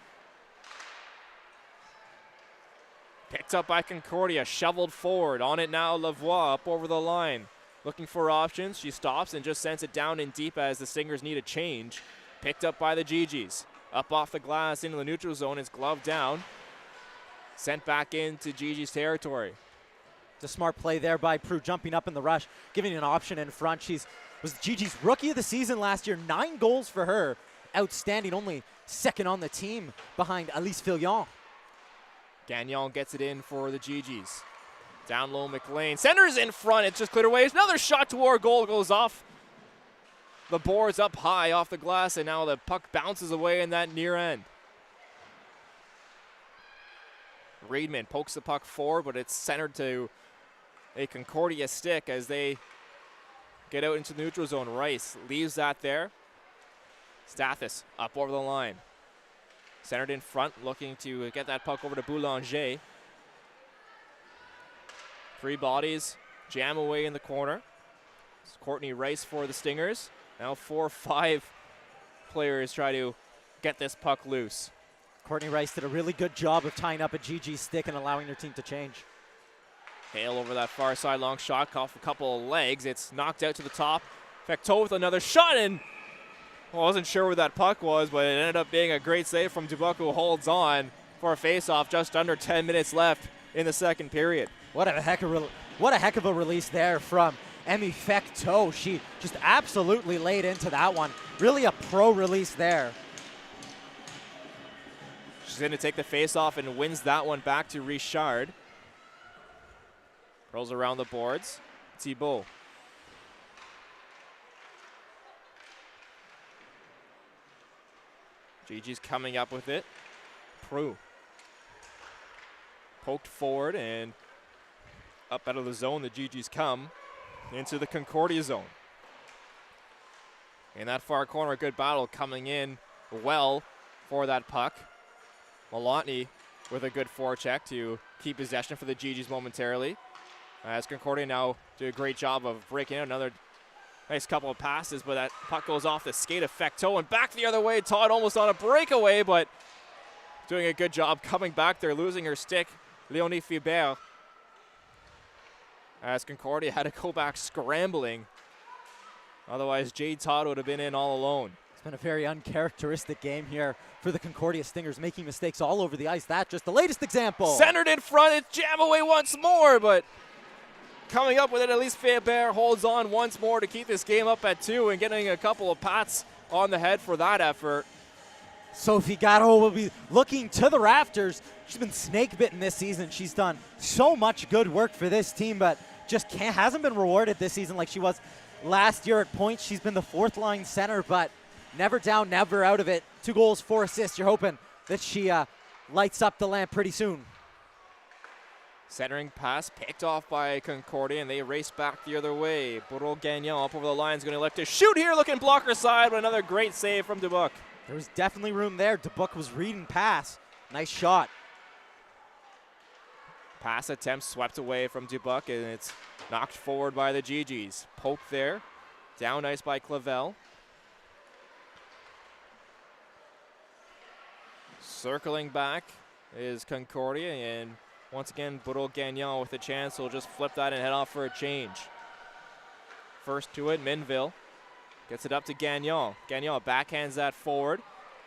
Picked up by Concordia, shoveled forward. On it now, Lavoie up over the line. Looking for options. She stops and just sends it down in deep as the Stingers need a change. Picked up by the GGs. Up off the glass into the neutral zone. It's gloved down. Sent back into GG's territory. It's a smart play there by Prue, jumping up in the rush, giving an option in front. She was GG's rookie of the season last year. 9 goals for her. Outstanding, only second on the team behind Alice Fillon. Gagnon gets it in for the GGs. Down low, McLean. Centers in front. It's just cleared away. Another shot toward goal goes off the boards up high off the glass, and now the puck bounces away in that near end. Reedman pokes the puck forward, but it's centered to a Concordia stick as they get out into the neutral zone. Rice leaves that there. Stathis up over the line. Centered in front, looking to get that puck over to Boulanger. 3 bodies jam away in the corner. It's Courtney Rice for the Stingers. Now 4 or 5 players try to get this puck loose. Courtney Rice did a really good job of tying up a GG stick and allowing their team to change. Hale over that far side, long shot, off a couple of legs. It's knocked out to the top. Fecteau with another shot, and I wasn't sure where that puck was, but it ended up being a great save from Dubuc, who holds on for a face-off. Just under 10 minutes left in the second period. What a heck of a release there from Emmy Fecteau. She just absolutely laid into that one. Really a pro release there. She's going to take the face-off and wins that one back to Richard. Rolls around the boards. Thibault. GG's coming up with it. Prue. Poked forward and up out of the zone. The GG's come into the Concordia zone. In that far corner, a good battle coming in well for that puck. Malotny with a good forecheck to keep possession for the GGs momentarily. As Concordia now do a great job of breaking out another nice couple of passes, but that puck goes off the skate of Fecteau and back the other way. Todd almost on a breakaway, but doing a good job coming back there, losing her stick, Leonie Fibert. As Concordia had to go back scrambling. Otherwise, Jade Todd would have been in all alone. It's been a very uncharacteristic game here for the Concordia Stingers, making mistakes all over the ice. That's just the latest example. Centered in front, it's jam away once more, but coming up with it, at least Fairbairn holds on once more to keep this game up at 2 and getting a couple of pats on the head for that effort. Sophie Gatto will be looking to the rafters. She's been snake bitten this season. She's done so much good work for this team, but just hasn't been rewarded this season like she was last year at points. She's been the 4th line center, but never down, never out of it. 2 goals, 4 assists. You're hoping that she lights up the lamp pretty soon. Centering pass picked off by Concordia, and they race back the other way. Bourreau Gagnon up over the line is going to look to shoot here, looking blocker side, but another great save from Dubuc. There was definitely room there. Dubuc was reading pass. Nice shot. Pass attempt swept away from Dubuc, and it's knocked forward by the GGs. Poke there, down ice by Clavel. Circling back is Concordia, and once again, Bourreau Gagnon with a chance. He'll just flip that and head off for a change. First to it, Minville gets it up to Gagnon. Gagnon backhands that forward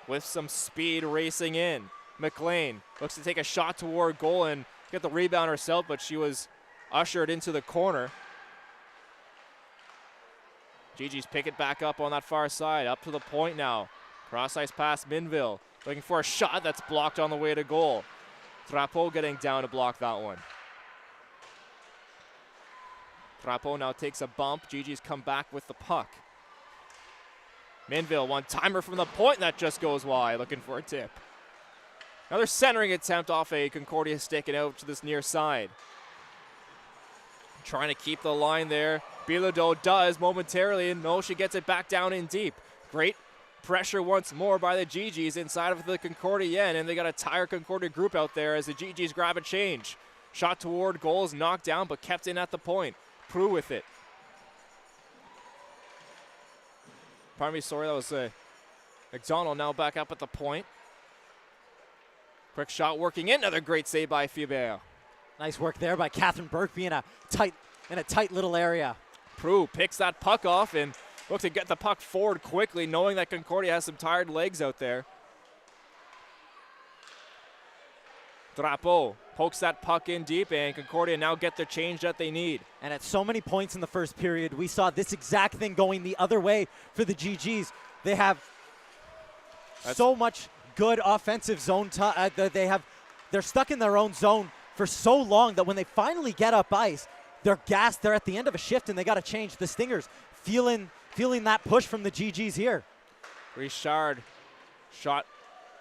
with some speed racing in. McLean looks to take a shot toward goal and get the rebound herself, but she was ushered into the corner. GG's pick it back up on that far side, up to the point now. Cross ice pass, Minville looking for a shot that's blocked on the way to goal. Drapeau getting down to block that one. Drapeau now takes a bump. GG's come back with the puck. Minville, one-timer from the point, that just goes wide, looking for a tip. Another centering attempt off a Concordia stick and out to this near side. Trying to keep the line there. Bilodeau does momentarily, and no, she gets it back down in deep. Great pressure once more by the GGs inside of the Concordia end, and they got a entire Concordia group out there as the GGs grab a change. Shot toward goals, knocked down, but kept in at the point. Prue with it. Pardon me, sorry, that was McDonald now back up at the point. Quick shot working in, another great save by Fibert. Nice work there by Catherine Burke, being in a tight little area. Prue picks that puck off and looks to get the puck forward quickly, knowing that Concordia has some tired legs out there. Drapeau pokes that puck in deep, and Concordia now get the change that they need. And at so many points in the first period, we saw this exact thing going the other way for the GGs. They have so much good offensive zone. They're stuck in their own zone for so long that when they finally get up ice, they're gassed. They're at the end of a shift, and they got to change. The Stingers feeling that push from the GGs here. Richard shot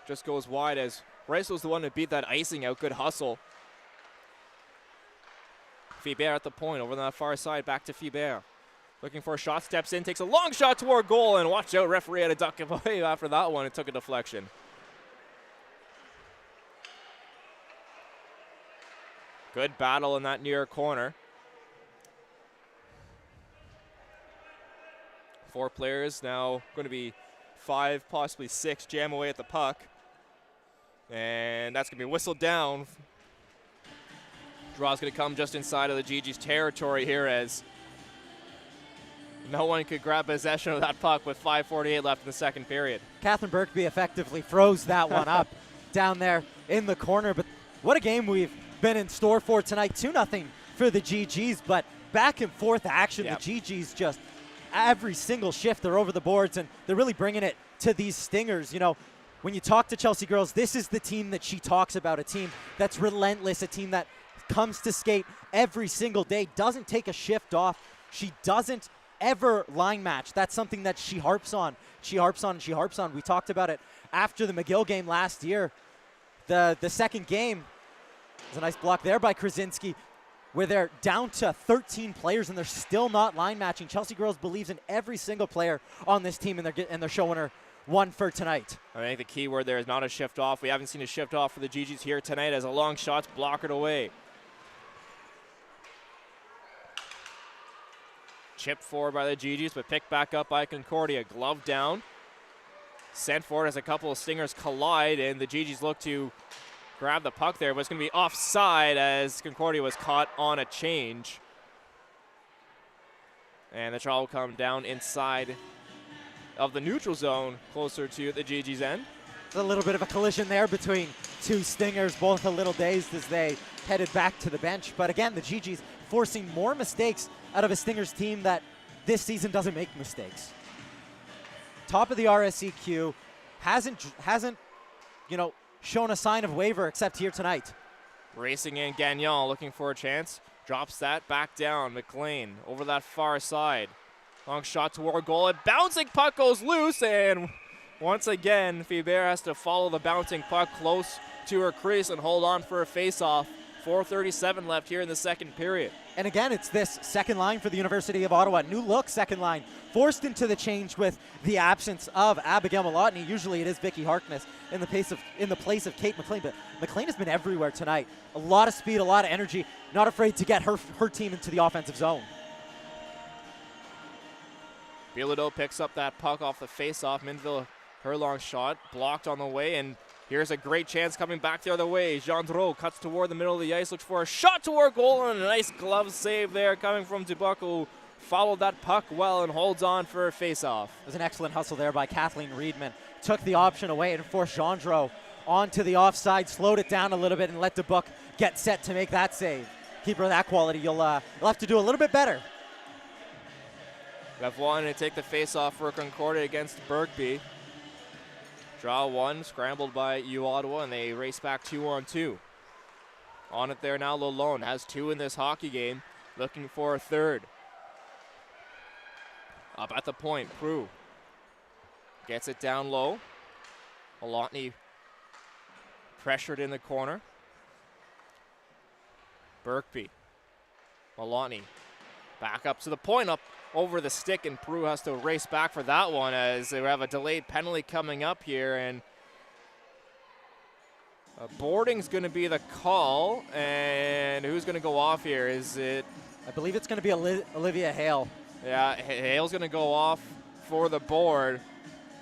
just goes wide as Rice was the one to beat that icing out. Good hustle. Fibert at the point over on that far side, back to Fibert. Looking for a shot, steps in, takes a long shot toward goal, and watch out, referee had to duck away after that one. It took a deflection. Good battle in that near corner. 4 players, now going to be 5, possibly 6, jam away at the puck. And that's going to be whistled down. Draw's going to come just inside of the GG's territory here as no one could grab possession of that puck with 5:48 left in the second period. Catherine Burkby effectively froze that one up down there in the corner. But what a game we've been in store for tonight. 2-0 for the GGs, but back and forth action. Yep. The GGs just every single shift, they're over the boards, and they're really bringing it to these Stingers. You know, when you talk to Chelsea girls, this is the team that she talks about, a team that's relentless, a team that comes to skate every single day, doesn't take a shift off. She doesn't ever line match. That's something that she harps on. She harps on and she harps on. We talked about it after the McGill game last year. The second game, there's a nice block there by Krasinski, where they're down to 13 players and they're still not line matching. Chelsea girls believes in every single player on this team, and they're showing her one for tonight. I think the key word there is not a shift off. We haven't seen a shift off for the GGs here tonight as a long shot's blocked away. Chipped forward by the GGs, but picked back up by Concordia. Glove down. Sent forward as a couple of Stingers collide, and the GGs look to grab the puck there, but it's going to be offside as Concordia was caught on a change. And the draw will come down inside of the neutral zone, closer to the GG's end. A little bit of a collision there between two Stingers, both a little dazed as they headed back to the bench. But again, the GG's forcing more mistakes out of a Stingers team that this season doesn't make mistakes. Top of the RSEQ, hasn't shown a sign of waver except here tonight. Racing in Gagnon, looking for a chance. Drops that back down. McLean over that far side. Long shot toward goal. A bouncing puck goes loose, and once again, Fiber has to follow the bouncing puck close to her crease and hold on for a face-off. 4:37 left here in the second period. And again, it's this second line for the University of Ottawa. New look second line, forced into the change with the absence of Abigail Malotny. Usually it is Vicky Harkness in the place of Kate McLean, but McLean has been everywhere tonight. A lot of speed, a lot of energy, not afraid to get her team into the offensive zone. Bilodeau picks up that puck off the face-off. Minville, her long shot, blocked on the way, and here's a great chance coming back the other way. Gendreau cuts toward the middle of the ice, looks for a shot toward goal, and a nice glove save there coming from Dubuc, who followed that puck well and holds on for a face-off. It was an excellent hustle there by Kathleen Reedman. Took the option away and forced Gendreau onto the offside, slowed it down a little bit, and let Dubuc get set to make that save. Keeper of that quality, you'll have to do a little bit better. Lavoie to take the face-off for Concordia against Berkby. Draw one, scrambled by U Ottawa, and they race back 2-on-2. On it there now, Lalonde has two in this hockey game, looking for a third. Up at the point, Prue gets it down low. Malotny pressured in the corner. Berkby, Malotny back up to the point, up over the stick, and Prue has to race back for that one as they have a delayed penalty coming up here, and boarding's going to be the call. And who's going to go off here? Is it? I believe it's going to be Olivia Hale. Yeah, Hale's going to go off for the board.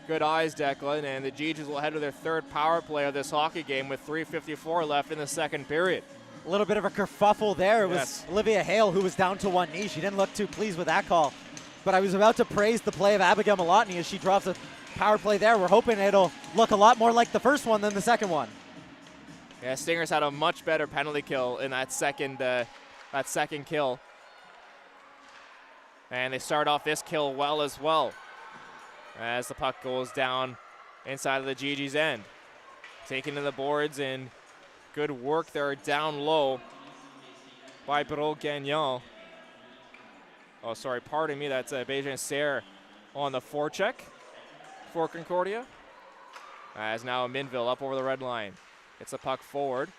Good eyes, Declan, and the GGs will head to their third power play of this hockey game with 3:54 left in the second period. A little bit of a kerfuffle there. It Yes. was Olivia Hale who was down to one knee. She didn't look too pleased with that call. But I was about to praise the play of Abigail Malotny as she drops a power play there. We're hoping it'll look a lot more like the first one than the second one. Yeah, Stingers had a much better penalty kill in that second kill. And they start off this kill well as well, as the puck goes down inside of the GG's end. Taken to the boards, and good work there down low by Bro Gagnon. Oh, sorry, pardon me. That's Beijing Serre on the forecheck for Concordia. As now Minville up over the red line. Gets the puck forward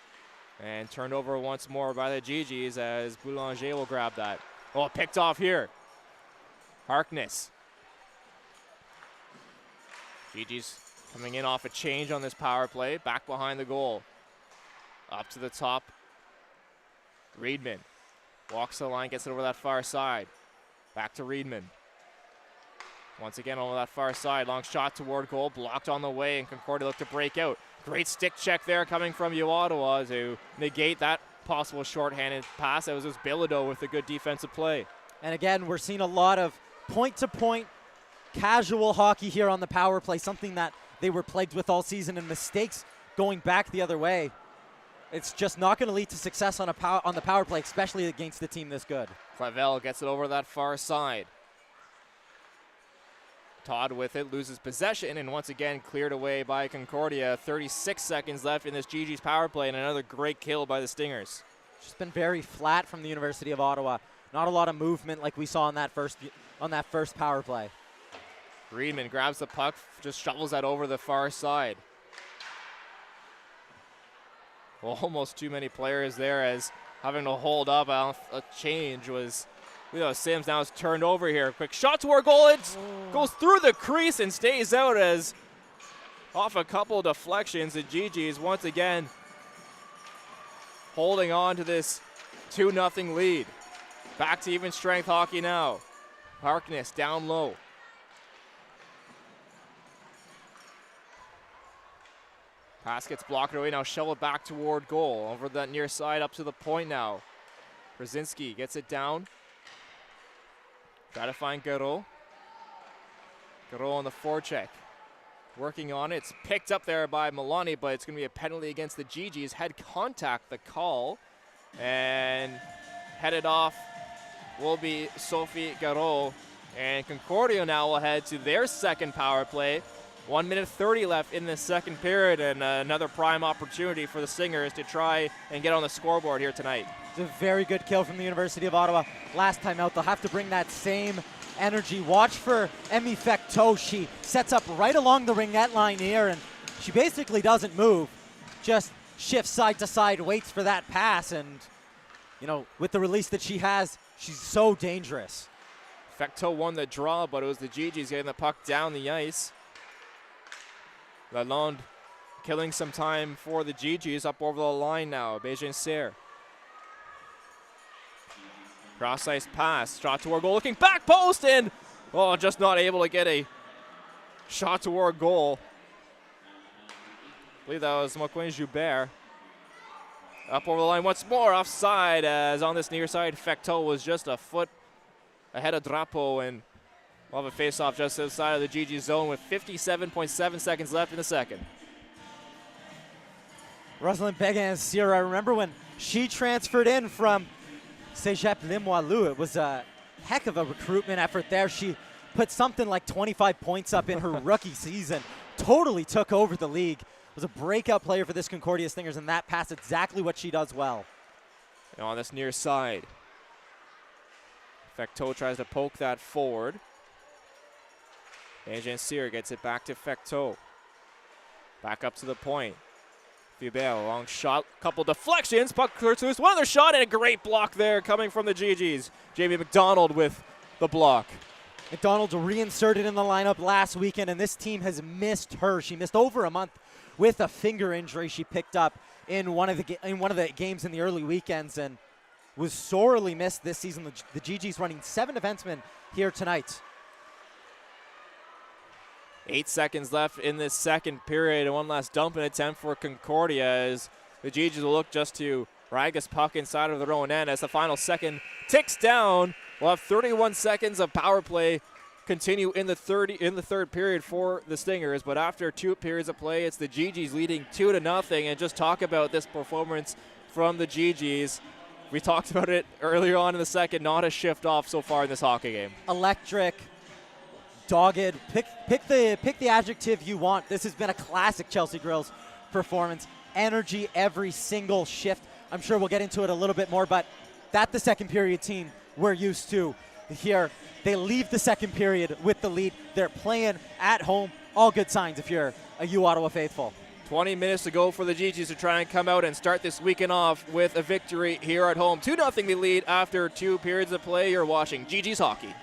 and turned over once more by the GGs as Boulanger will grab that. Oh, picked off here. Harkness. GG's coming in off a change on this power play. Back behind the goal. Up to the top. Reedman walks the line, gets it over that far side. Back to Reedman. Once again over that far side. Long shot toward goal. Blocked on the way, and Concordia looked to break out. Great stick check there coming from U Ottawa to negate that possible shorthanded pass. That was just Bilodeau with a good defensive play. And again, we're seeing a lot of point-to-point casual hockey here on the power play, something that they were plagued with all season, and mistakes going back the other way. It's just not going to lead to success on the power play, especially against a team this good. Clavel gets it over that far side. Todd with it, loses possession, and once again cleared away by Concordia. 36 seconds left in this GG's power play, and another great kill by the Stingers. Just been very flat from the University of Ottawa. Not a lot of movement like we saw on that first power play. Reedman grabs the puck, just shovels that over the far side. Well, almost too many players there, as having to hold up a change was, Sims now is turned over here. Quick shot toward goal. It goes through the crease and stays out as off a couple of deflections. The GGs once again holding on to this 2-0 lead. Back to even strength hockey now. Harkness down low. Pass gets blocked away, now shovel it back toward goal. Over that near side, up to the point now. Brzezinski gets it down. Try to find Garot. Garot on the forecheck. Working on it. It's picked up there by Milani, but it's going to be a penalty against the GGs. Head contact, the call. And headed off will be Sophie Garot. And Concordia now will head to their second power play. 1 minute 30 left in the second period, and another prime opportunity for the Stingers to try and get on the scoreboard here tonight. It's a very good kill from the University of Ottawa. Last time out, they'll have to bring that same energy. Watch for Emmy Fecteau. She sets up right along the ringette line here, and she basically doesn't move. Just shifts side to side, waits for that pass, and, you know, with the release that she has, she's so dangerous. Fecteau won the draw, but it was the GGs getting the puck down the ice. Lalonde killing some time for the GGs up over the line now. Beijing Serre. Cross ice pass, shot toward goal, looking back post, and just not able to get a shot toward goal. I believe that was Moquin Joubert. Up over the line once more, offside, as on this near side, Fecteau was just a foot ahead of Drapeau, and we'll have a face-off just outside of the GG zone with 57.7 seconds left in the second. Rosalind Began-Cyr, I remember when she transferred in from Cégep Limoilou. It was a heck of a recruitment effort there. She put something like 25 points up in her rookie season. Totally took over the league. Was a breakout player for this Concordia Stingers, and that pass exactly what she does well. And on this near side, Fecteau tries to poke that forward. Began-Cyr gets it back to Fecteau. Back up to the point. Fubel, long shot, couple deflections, puck clears loose, one other shot, and a great block there coming from the GGs. Jamie McDonald with the block. McDonald's reinserted in the lineup last weekend, and this team has missed her. She missed over a month with a finger injury she picked up in one of the games in the early weekends, and was sorely missed this season. The GGs running 7 defensemen here tonight. 8 seconds left in this second period, and one last dumping attempt for Concordia as the GGs will look just to rag this puck inside of their own end as the final second ticks down. We'll have 31 seconds of power play continue in the third period for the Stingers, but after 2 periods of play, it's the GGs leading 2-0. And just talk about this performance from the GGs. We talked about it earlier on in the second, not a shift off so far in this hockey game. Electric, dogged, pick the adjective you want. This has been a classic Chelsea Grills performance. Energy every single shift. I'm sure we'll get into it a little bit more, but that's the second period team we're used to here. They leave the second period with the lead. They're playing at home. All good signs if you're a U Ottawa faithful. 20 minutes to go for the GGs to try and come out and start this weekend off with a victory here at home. 2-0 the lead after 2 periods of play. You're watching GGs Hockey.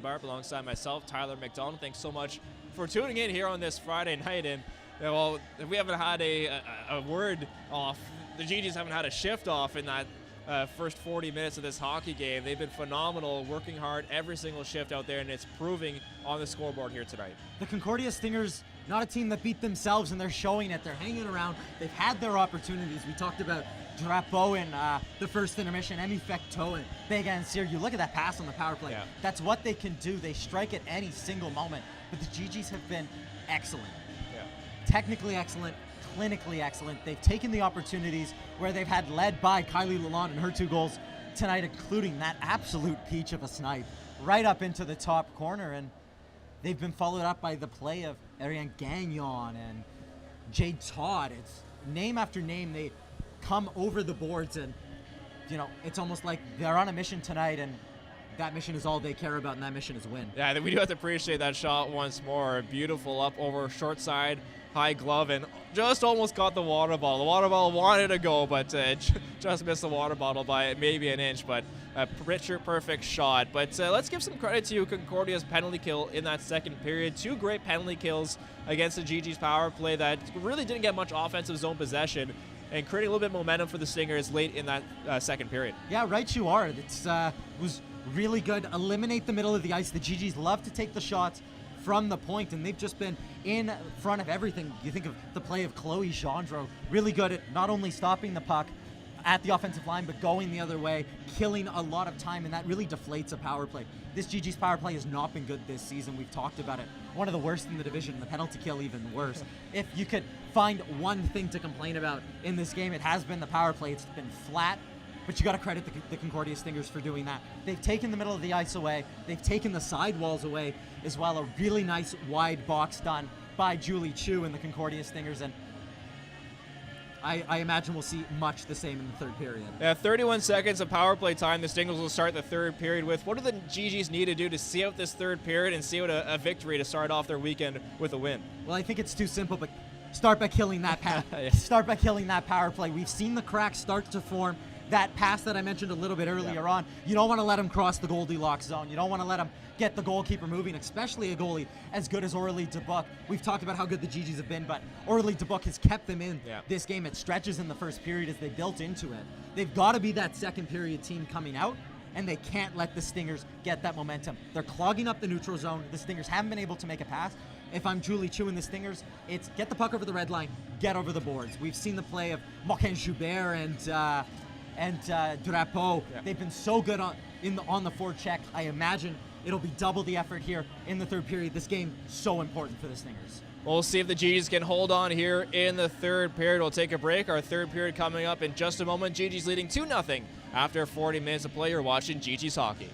Barb alongside myself, Tyler McDonald. Thanks so much for tuning in here on this Friday night. And well, if we haven't had a word off, the GGs haven't had a shift off in that first 40 minutes of this hockey game. They've been phenomenal, working hard every single shift out there, and it's proving on the scoreboard here tonight. The Concordia Stingers, not a team that beat themselves, and they're showing it. They're hanging around. They've had their opportunities. We talked about Drapeau in the first intermission, Emi Fecteau and Bega and Cyr. You look at that pass on the power play. Yeah. That's what they can do. They strike at any single moment. But the GGs have been excellent. Yeah. Technically excellent, clinically excellent. They've taken the opportunities where they've had led by Kylie Lalonde and her 2 goals tonight, including that absolute peach of a snipe right up into the top corner. And they've been followed up by the play of Ariane Gagnon and Jade Todd. It's name after name. They come over the boards, and it's almost like they're on a mission tonight, and that mission is all they care about, and that mission is win. Yeah, we do have to appreciate that shot once more. Beautiful up over short side, high glove, and just almost got the water bottle. The water bottle wanted to go, but just missed the water bottle by maybe an inch, but a picture perfect shot. But let's give some credit to Concordia's penalty kill in that second period. 2 great penalty kills against the GG's power play that really didn't get much offensive zone possession, and creating a little bit of momentum for the Stingers late in that second period. Yeah, right you are. It was really good. Eliminate the middle of the ice. The GGs love to take the shots from the point, and they've just been in front of everything. You think of the play of Chloe Gendreau, really good at not only stopping the puck at the offensive line, but going the other way, killing a lot of time, and that really deflates a power play. This GG's power play has not been good this season. We've talked about it. One of the worst in the division, the penalty kill even worse. If you could find one thing to complain about in this game, it has been the power play. It's been flat, but you got to credit the Concordia Stingers for doing that. They've taken the middle of the ice away. They've taken the sidewalls away as well. A really nice wide box done by Julie Chu and the Concordia Stingers, and I imagine we'll see much the same in the third period. Yeah, 31 seconds of power play time. The Stingers will start the third period with. What do the GGs need to do to see out this third period and see out a victory to start off their weekend with a win? Well, I think it's too simple, but start by killing that Yeah. Start by killing that power play. We've seen the cracks start to form. That pass that I mentioned a little bit earlier on, you don't want to let him cross the Goldilocks zone. You don't want to let him get the goalkeeper moving, especially a goalie as good as Aurélie Dubuc. We've talked about how good the GGs have been, but Aurélie Dubuc has kept them in this game. It stretches in the first period as they built into it. They've got to be that second period team coming out, and they can't let the Stingers get that momentum. They're clogging up the neutral zone. The Stingers haven't been able to make a pass. If I'm Julie Chu and the Stingers, it's get the puck over the red line, get over the boards. We've seen the play of Moquin Joubert and Drapeau. They've been so good on the forecheck. I imagine it'll be double the effort here in the third period. This game so important for the Stingers. We'll see if the GGs can hold on here in the third period. We'll take a break. Our third period coming up in just a moment. GGs leading 2-0 after 40 minutes of play. You're watching GGs hockey.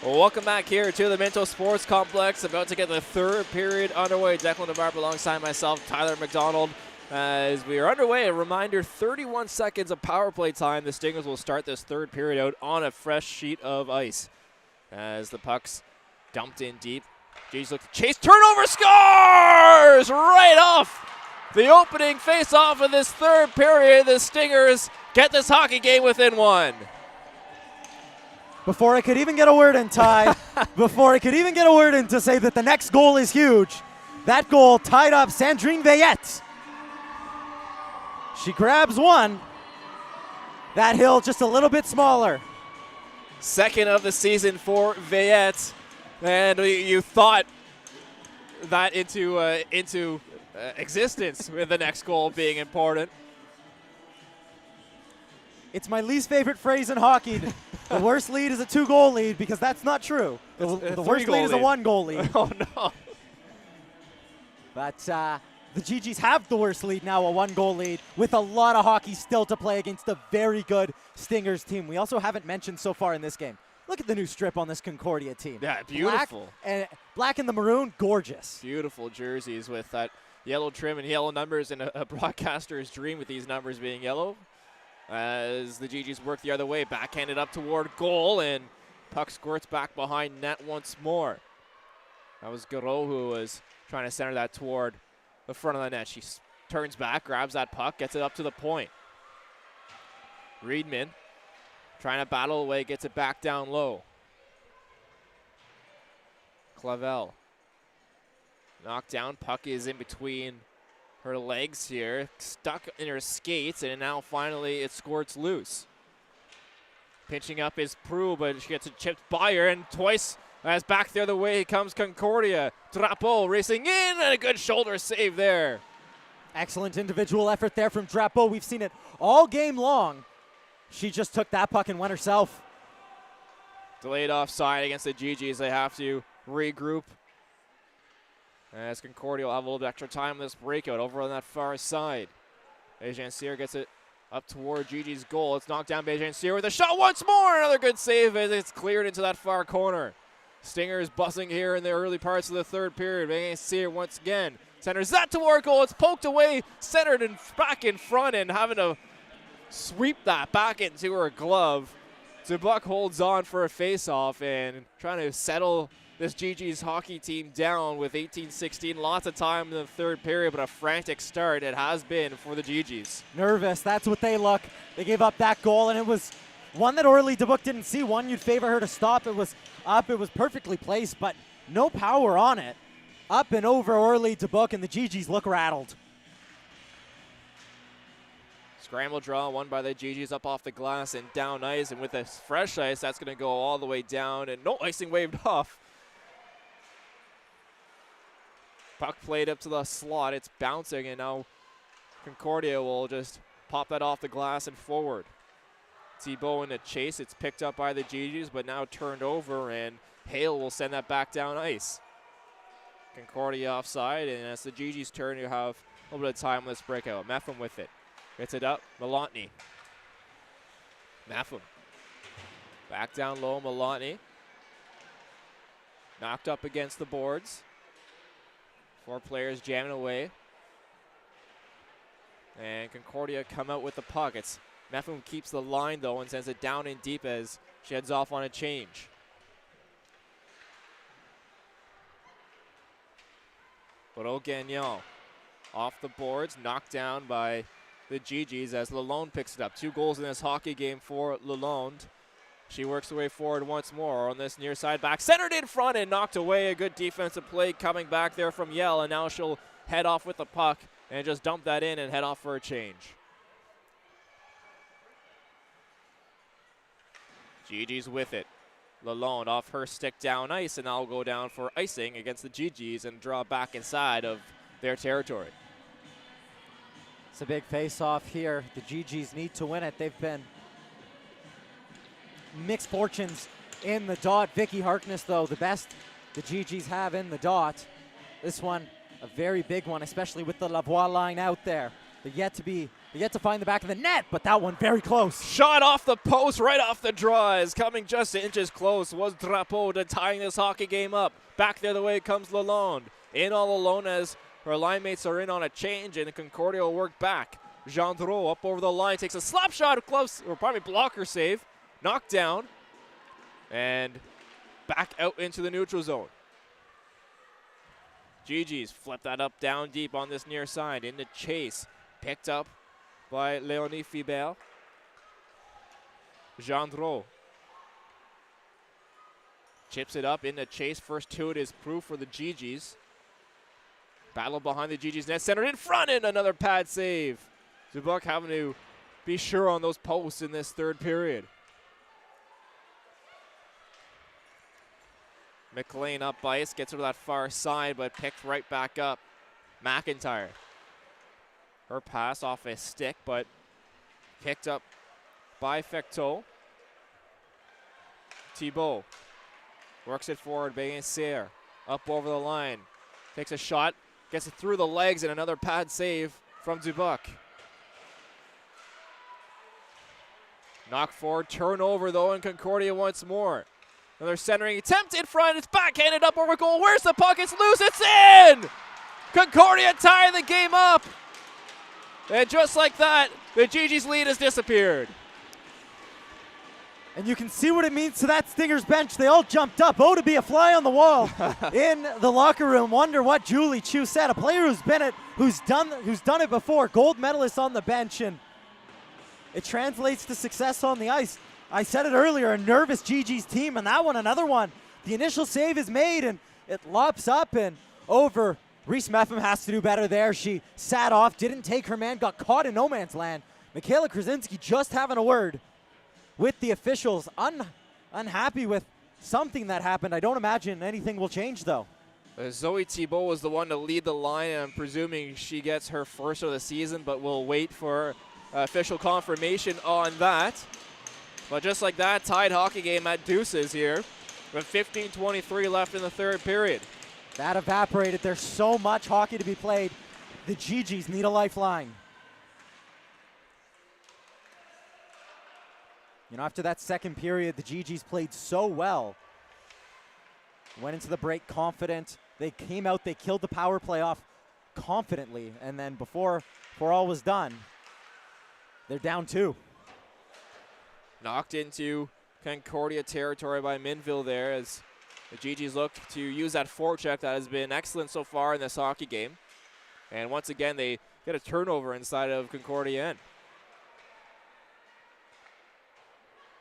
Well, welcome back here to the Minto Sports Complex. About to get the third period underway. Declan DeBarb alongside myself, Tyler McDonald. As we are underway, a reminder, 31 seconds of power play time. The Stingers will start this third period out on a fresh sheet of ice. As the puck's dumped in deep. G's look to chase, turnover, scores! Right off the opening face-off of this third period. The Stingers get this hockey game within one. Before I could even get a word in, Ty, before I could even get a word in to say that the next goal is huge, that goal tied up Sandrine Veillette. She grabs one. That hill just a little bit smaller. Second of the season for Veillette. And you thought that into existence with the next goal being important. It's my least favorite phrase in hockey. The worst lead is a 2-goal lead, because that's not true. The worst lead is a 1-goal lead. Oh, no. But the GGs have the worst lead now, a 1-goal lead, with a lot of hockey still to play against a very good Stingers team. We also haven't mentioned so far in this game, look at the new strip on this Concordia team. Yeah, beautiful. Black and the maroon, gorgeous. Beautiful jerseys with that yellow trim and yellow numbers, and a broadcaster's dream with these numbers being yellow. As the GGs work the other way, backhanded up toward goal, and puck squirts back behind net once more. That was Garreau who was trying to center that toward the front of the net. She turns back, grabs that puck, gets it up to the point. Reedman trying to battle away, gets it back down low. Clavel knocked down, puck is in between her legs here, stuck in her skates, and now finally it squirts loose. Pinching up is Prue, but she gets it chipped by her, and twice as back the other way comes Concordia. Drapeau racing in, and a good shoulder save there. Excellent individual effort there from Drapeau. We've seen it all game long. She just took that puck and went herself. Delayed offside against the GGs. They have to regroup. As Concordia will have a little bit extra time in this breakout over on that far side. Bejan-Cyr gets it up toward Gigi's goal. It's knocked down Bejan-Cyr with a shot once more. Another good save as it's cleared into that far corner. Stingers buzzing here in the early parts of the third period. Bejan-Cyr once again centers that toward goal. It's poked away, centered and back in front, and having to sweep that back into her glove. Dubuc holds on for a face-off and trying to settle this GG's hockey team down with 18-16. Lots of time in the third period, but a frantic start it has been for the GGs. Nervous, that's what they look. They gave up that goal, and it was one that Orly Dubuc didn't see. One you'd favor her to stop. It was up, it was perfectly placed, but no power on it. Up and over Orly Dubuc, and the GGs look rattled. Scramble draw won by the GGs up off the glass and down ice, and with this fresh ice, that's going to go all the way down, and no icing waved off. Puck played up to the slot. It's bouncing, and now Concordia will just pop that off the glass and forward. Thibault in the chase. It's picked up by the GGs, but now turned over, and Hale will send that back down ice. Concordia offside, and it's the GGs' turn to have a little bit of time on this breakout. Meffam with it. Gets it up. Malotny. Meffam. Back down low. Malotny. Knocked up against the boards. 4 players jamming away. And Concordia come out with the puck. It's Meffam keeps the line, though, and sends it down in deep as she heads off on a change. But Gagnon off the boards, knocked down by the GGs as Lalonde picks it up. 2 goals in this hockey game for Lalonde. She works her way forward once more on this near side back. Centered in front and knocked away. A good defensive play coming back there from Yell, and now she'll head off with the puck and just dump that in and head off for a change. GG's with it. Lalonde off her stick down ice, and now will go down for icing against the GGs and draw back inside of their territory. It's a big face-off here. The GGs need to win it. They've been mixed fortunes in the dot. Vicky Harkness, though, the best the GGs have in the dot. This one, a very big one, especially with the Lavoie line out there. They're yet to find the back of the net, but that one very close. Shot off the post, right off the draw, is coming just inches close. Was Drapeau to tying this hockey game up. Back the other way comes Lalonde. In all alone as her line mates are in on a change, and Concordia will work back. Gendreau up over the line, takes a slap shot, close, or probably blocker save. Knocked down, and back out into the neutral zone. GG's flip that up down deep on this near side into chase. Picked up by Leonie Fibert. Gendreau chips it up into chase. First to it is Proof for the GG's. Battle behind the GG's net, centered in front, and another pad save. Dubuc having to be sure on those posts in this third period. McLean up ice, gets her to that far side, but picked right back up. McIntyre. Her pass off a stick, but picked up by Fecteau. Thibault works it forward. Beyensier up over the line. Takes a shot, gets it through the legs, and another pad save from Dubuc. Knock forward, turnover though, and Concordia once more. Another centering attempt in front. It's backhanded up over goal. Where's the puck? It's loose. It's in! Concordia tying the game up. And just like that, the GG's lead has disappeared. And you can see what it means to that Stingers bench. They all jumped up. Oh, to be a fly on the wall in the locker room. Wonder what Julie Chu said. A player who's done it before. Gold medalist on the bench, and it translates to success on the ice. I said it earlier, a nervous GG's team, and that one, another one. The initial save is made, and it lops up and over. Reese Meffam has to do better there. She sat off, didn't take her man, got caught in no man's land. Michaela Krasinski just having a word with the officials, unhappy with something that happened. I don't imagine anything will change, though. Zoe Thibault was the one to lead the line. I'm presuming she gets her first of the season, but we'll wait for official confirmation on that. But just like that, tied hockey game at deuces here with 15:23 left in the third period. That evaporated. There's so much hockey to be played. The GGs need a lifeline. You know, after that second period, the GGs played so well. Went into the break confident. They came out, they killed the power play off confidently. And then before all was done, they're down 2. Knocked into Concordia territory by Minville there as the GGs look to use that forecheck that has been excellent so far in this hockey game. And once again, they get a turnover inside of Concordia end.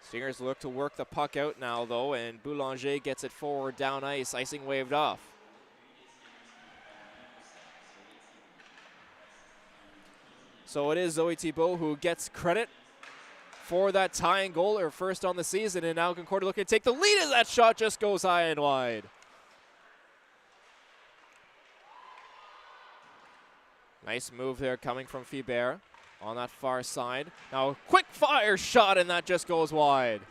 Stingers look to work the puck out now, though, and Boulanger gets it forward down ice, icing waved off. So it is Zoe Thibault who gets credit for that tying goal, her first on the season, and now Concordia looking to take the lead as that shot just goes high and wide. Nice move there coming from Fibert on that far side. Now quick fire shot, and that just goes wide.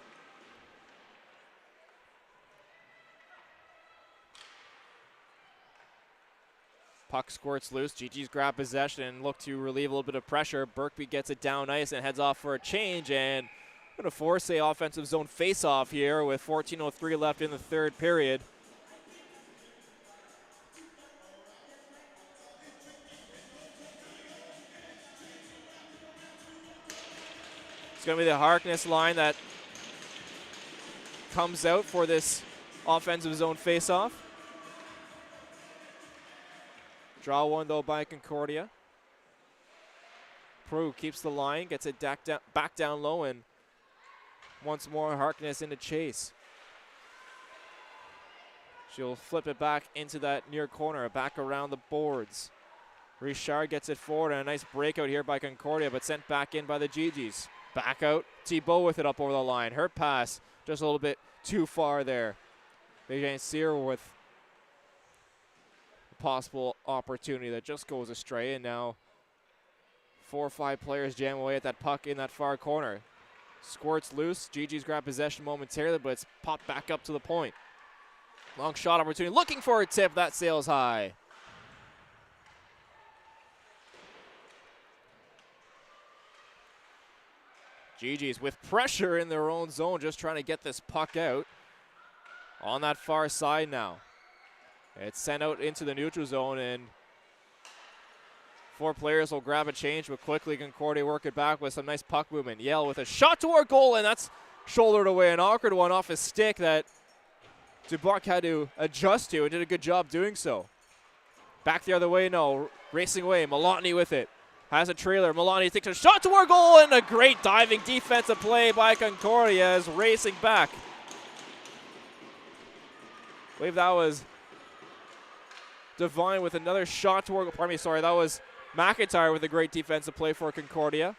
Puck squirts loose. GG's grab possession and look to relieve a little bit of pressure. Birkby gets it down ice and heads off for a change, and going to force a offensive zone face-off here with 14:03 left in the third period. It's going to be the Harkness line that comes out for this offensive zone face-off. Draw one, though, by Concordia. Prue keeps the line, gets it back down low, and once more Harkness into chase. She'll flip it back into that near corner, back around the boards. Richard gets it forward, and a nice breakout here by Concordia, but sent back in by the GGs. Back out, Thibault with it up over the line. Her pass just a little bit too far there. Bejensier with possible opportunity that just goes astray, and now 4 or 5 players jam away at that puck in that far corner. Squirts loose. GG's grab possession momentarily, but it's popped back up to the point. Long shot opportunity, looking for a tip. That sails high. GG's with pressure in their own zone, just trying to get this puck out. On that far side now. It's sent out into the neutral zone, and 4 players will grab a change, but quickly Concordia work it back with some nice puck movement. Yell with a shot toward goal, and that's shouldered away. An awkward one off his stick that Dubuc had to adjust to and did a good job doing so. Back the other way, no. Racing away, Malotny with it. Has a trailer. Malotny takes a shot toward goal, and a great diving defensive play by Concordia is racing back. I believe that was Devine with another shot toward, pardon me, sorry, that was McIntyre with a great defensive play for Concordia.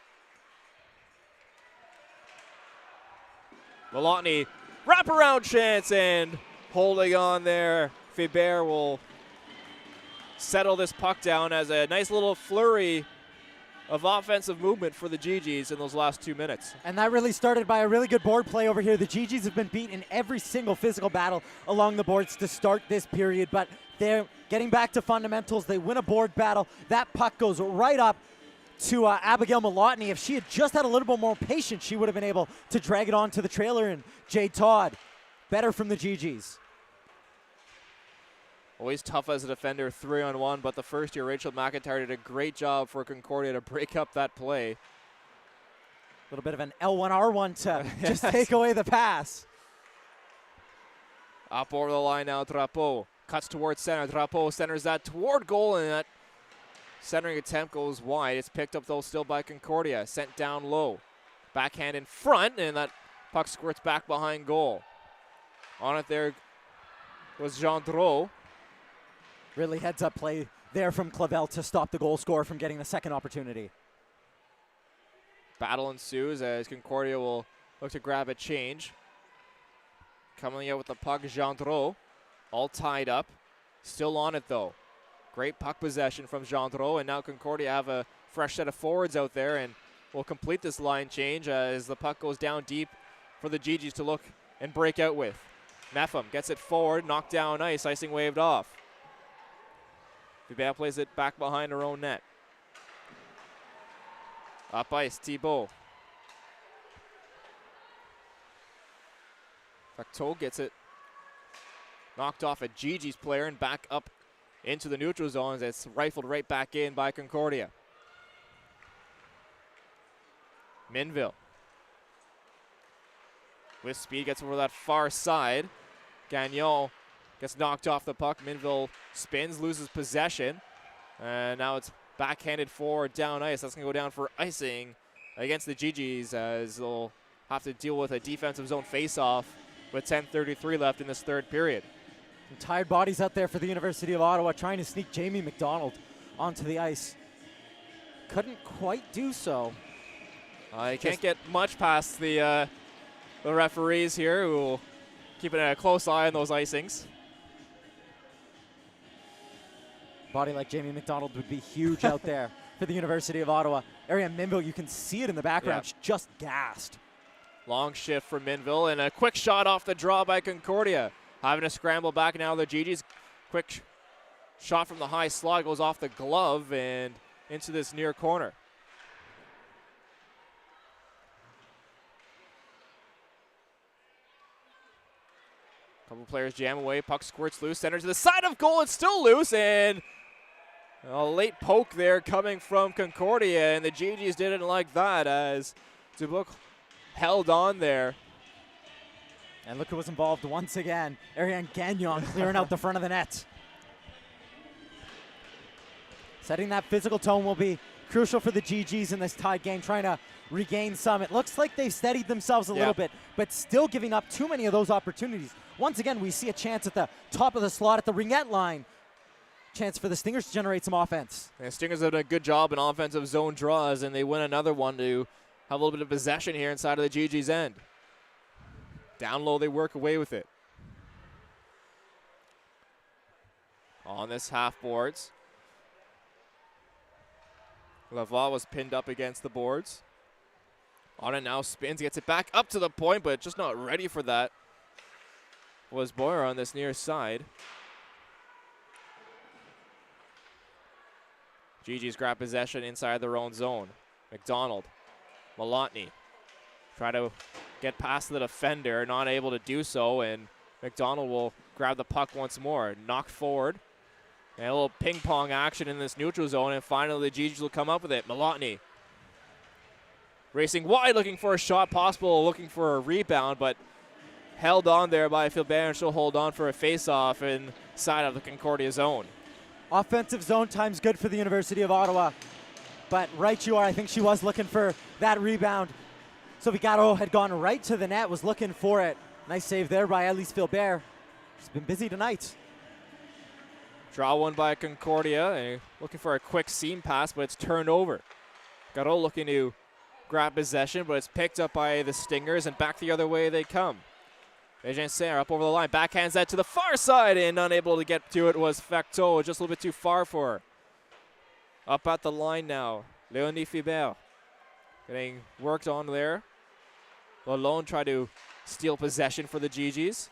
Malotny, wraparound chance, and holding on there. Faber will settle this puck down as a nice little flurry of offensive movement for the GGs in those last 2 minutes. And that really started by a really good board play over here. The GGs have been beat in every single physical battle along the boards to start this period, but they're getting back to fundamentals. They win a board battle. That puck goes right up to Abigail Malotny. If she had just had a little bit more patience, she would have been able to drag it onto the trailer. And Jade Todd, better from the GGs. Always tough as a defender, 3-on-1, but the first year, Rachel McIntyre did a great job for Concordia to break up that play. A little bit of an L1R1 to just take away the pass. Up over the line now, Drapeau. Cuts towards center. Drapeau centers that toward goal, and that centering attempt goes wide. It's picked up, though, still by Concordia. Sent down low. Backhand in front, and that puck squirts back behind goal. On it there was Gendreau. Really heads-up play there from Clavel to stop the goal scorer from getting the second opportunity. Battle ensues as Concordia will look to grab a change. Coming out with the puck, Gendreau, all tied up. Still on it, though. Great puck possession from Gendreau, and now Concordia have a fresh set of forwards out there and will complete this line change as the puck goes down deep for the GGs to look and break out with. Mepham gets it forward, knocked down ice, icing waved off. Dubé plays it back behind her own net. Up ice, Thibault. Facto gets it knocked off a GG's player and back up into the neutral zone as it's rifled right back in by Concordia. Minville. With speed, gets over that far side. Gagnon gets knocked off the puck. Minville spins, loses possession. And now it's backhanded forward down ice. That's going to go down for icing against the GGs as they'll have to deal with a defensive zone face-off with 10:33 left in this third period. Some tired bodies out there for the University of Ottawa trying to sneak Jamie McDonald onto the ice. Couldn't quite do so. I can't get much past the referees here who will keep a close eye on those icings. Body like Jamie McDonald would be huge out there for the University of Ottawa. Ariane Minville, you can see it in the background. She's just gassed. Long shift for Minville and a quick shot off the draw by Concordia. Having to scramble back now, the GG's quick shot from the high slot goes off the glove and into this near corner. Couple players jam away, puck squirts loose, center to the side of goal, it's still loose, and a late poke there coming from Concordia, and the GGs didn't like that as Dubuc held on there. And look who was involved once again. Ariane Gagnon clearing out the front of the net. Setting that physical tone will be crucial for the GGs in this tied game, trying to regain some. It looks like they've steadied themselves a little bit, but still giving up too many of those opportunities. Once again, we see a chance at the top of the slot at the ringette line. Chance for the Stingers to generate some offense. The Stingers have done a good job in offensive zone draws, and they win another one to have a little bit of possession here inside of the GG's end. Down low, they work away with it. On this half boards. Lavoie was pinned up against the boards. On it now, spins, gets it back up to the point, but just not ready for that. Was Boyer on this near side. GG's grab possession inside their own zone. McDonald, Malotny. Try to get past the defender, not able to do so, and McDonald will grab the puck once more. Knocked forward. And a little ping pong action in this neutral zone, and finally the GGs will come up with it. Malotny racing wide, looking for a shot possible, looking for a rebound, but held on there by Philbert, and she'll hold on for a face-off inside of the Concordia zone. Offensive zone time's good for the University of Ottawa, but right you are. I think she was looking for that rebound. So Vigaro had gone right to the net, was looking for it. Nice save there by Elise Philbert. She's been busy tonight. Draw one by Concordia, and looking for a quick seam pass, but it's turned over. Garo looking to grab possession, but it's picked up by the Stingers, and back the other way they come. Bejencer up over the line, backhands that to the far side, and unable to get to it was Facto, just a little bit too far for her. Up at the line now, Leonie Philbert getting worked on there. Lalonde tried to steal possession for the GGs.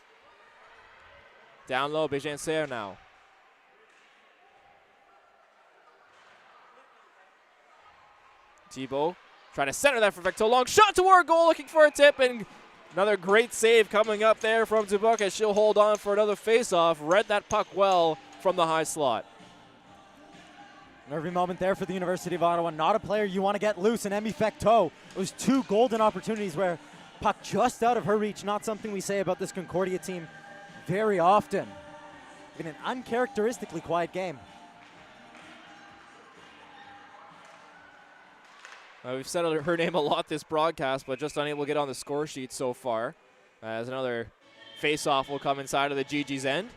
Down low, Bejencer now. Thibault trying to center that for Victor. Long shot toward goal, looking for a tip, and another great save coming up there from Dubuc as she'll hold on for another face-off. Read that puck well from the high slot. Nervy moment there for the University of Ottawa. Not a player you want to get loose, and Emmy Fecteau. It was two golden opportunities where puck just out of her reach. Not something we say about this Concordia team very often. In an uncharacteristically quiet game. We've said her name a lot this broadcast, but just unable to get on the score sheet so far. As another face-off will come inside of the GG's end.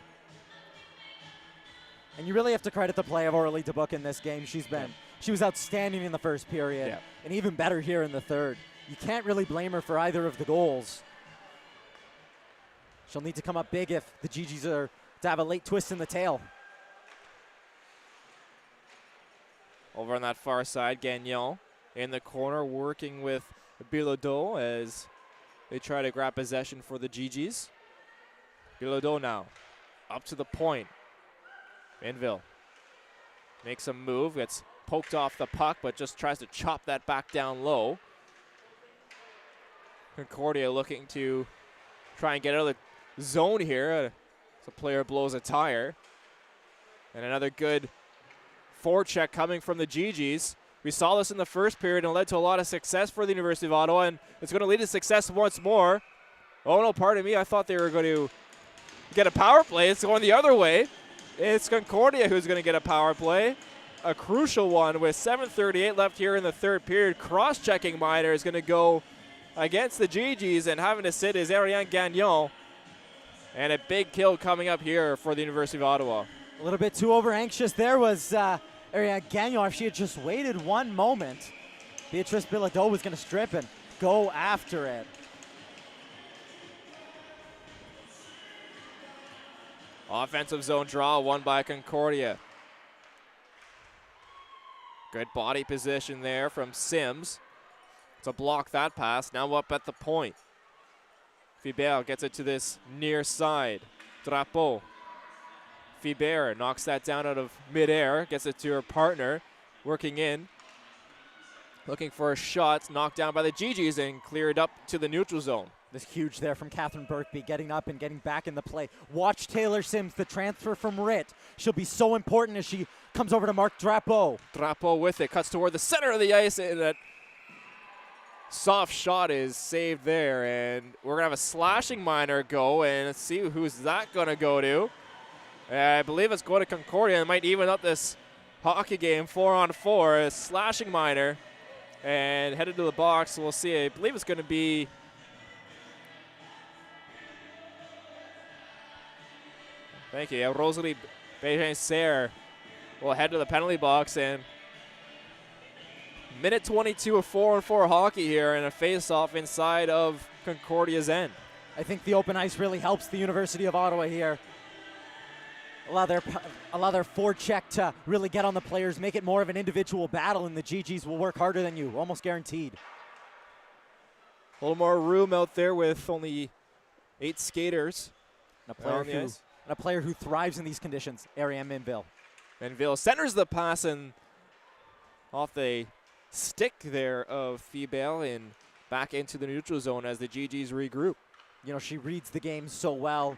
And you really have to credit the play of Aurélie Dubuc in this game. She was outstanding in the first period, and even better here in the third. You can't really blame her for either of the goals. She'll need to come up big if the GGs are to have a late twist in the tail. Over on that far side, Gagnon in the corner working with Bilodeau as they try to grab possession for the GGs. Bilodeau now up to the point. Mainville makes a move, gets poked off the puck, but just tries to chop that back down low. Concordia looking to try and get out of the zone here as a player blows a tire. And another good forecheck coming from the GGs. We saw this in the first period and led to a lot of success for the University of Ottawa, and it's going to lead to success once more. Oh no, pardon me, I thought they were going to get a power play. It's going the other way. It's Concordia who's going to get a power play. A crucial one with 7:38 left here in the third period. Cross-checking Miner is going to go against the GGs, and having to sit is Ariane Gagnon. And a big kill coming up here for the University of Ottawa. A little bit too over-anxious there was Ariane Gagnon. If she had just waited one moment, Beatrice Bilodeau was going to strip and go after it. Offensive zone draw, won by Concordia. Good body position there from Sims to block that pass. Now up at the point. Philbert gets it to this near side. Drapeau. Philbert knocks that down out of midair, gets it to her partner, working in. Looking for a shot, knocked down by the GGs and cleared up to the neutral zone. This huge there from Catherine Birkby, getting up and getting back in the play. Watch Taylor Sims, the transfer from RIT. She'll be so important as she comes over to Mark Drapeau. Drapeau with it, cuts toward the center of the ice, and that soft shot is saved there. And we're going to have a slashing minor go, and let's see who's that going to go to. I believe it's going to Concordia. It might even up this hockey game 4-on-4. A slashing minor and headed to the box. We'll see. I believe it's going to be thank you. Rosalie Bejencer will head to the penalty box, and minute 22 of 4-on-4 hockey here, and a face-off inside of Concordia's end. I think the open ice really helps the University of Ottawa here. Allow their forecheck to really get on the players, make it more of an individual battle, and the GGs will work harder than you, almost guaranteed. A little more room out there with only 8 skaters. And a player who thrives in these conditions, Ariane Minville. Minville centers the pass and off the stick there of Philbert, and back into the neutral zone as the GGs regroup. You know, she reads the game so well,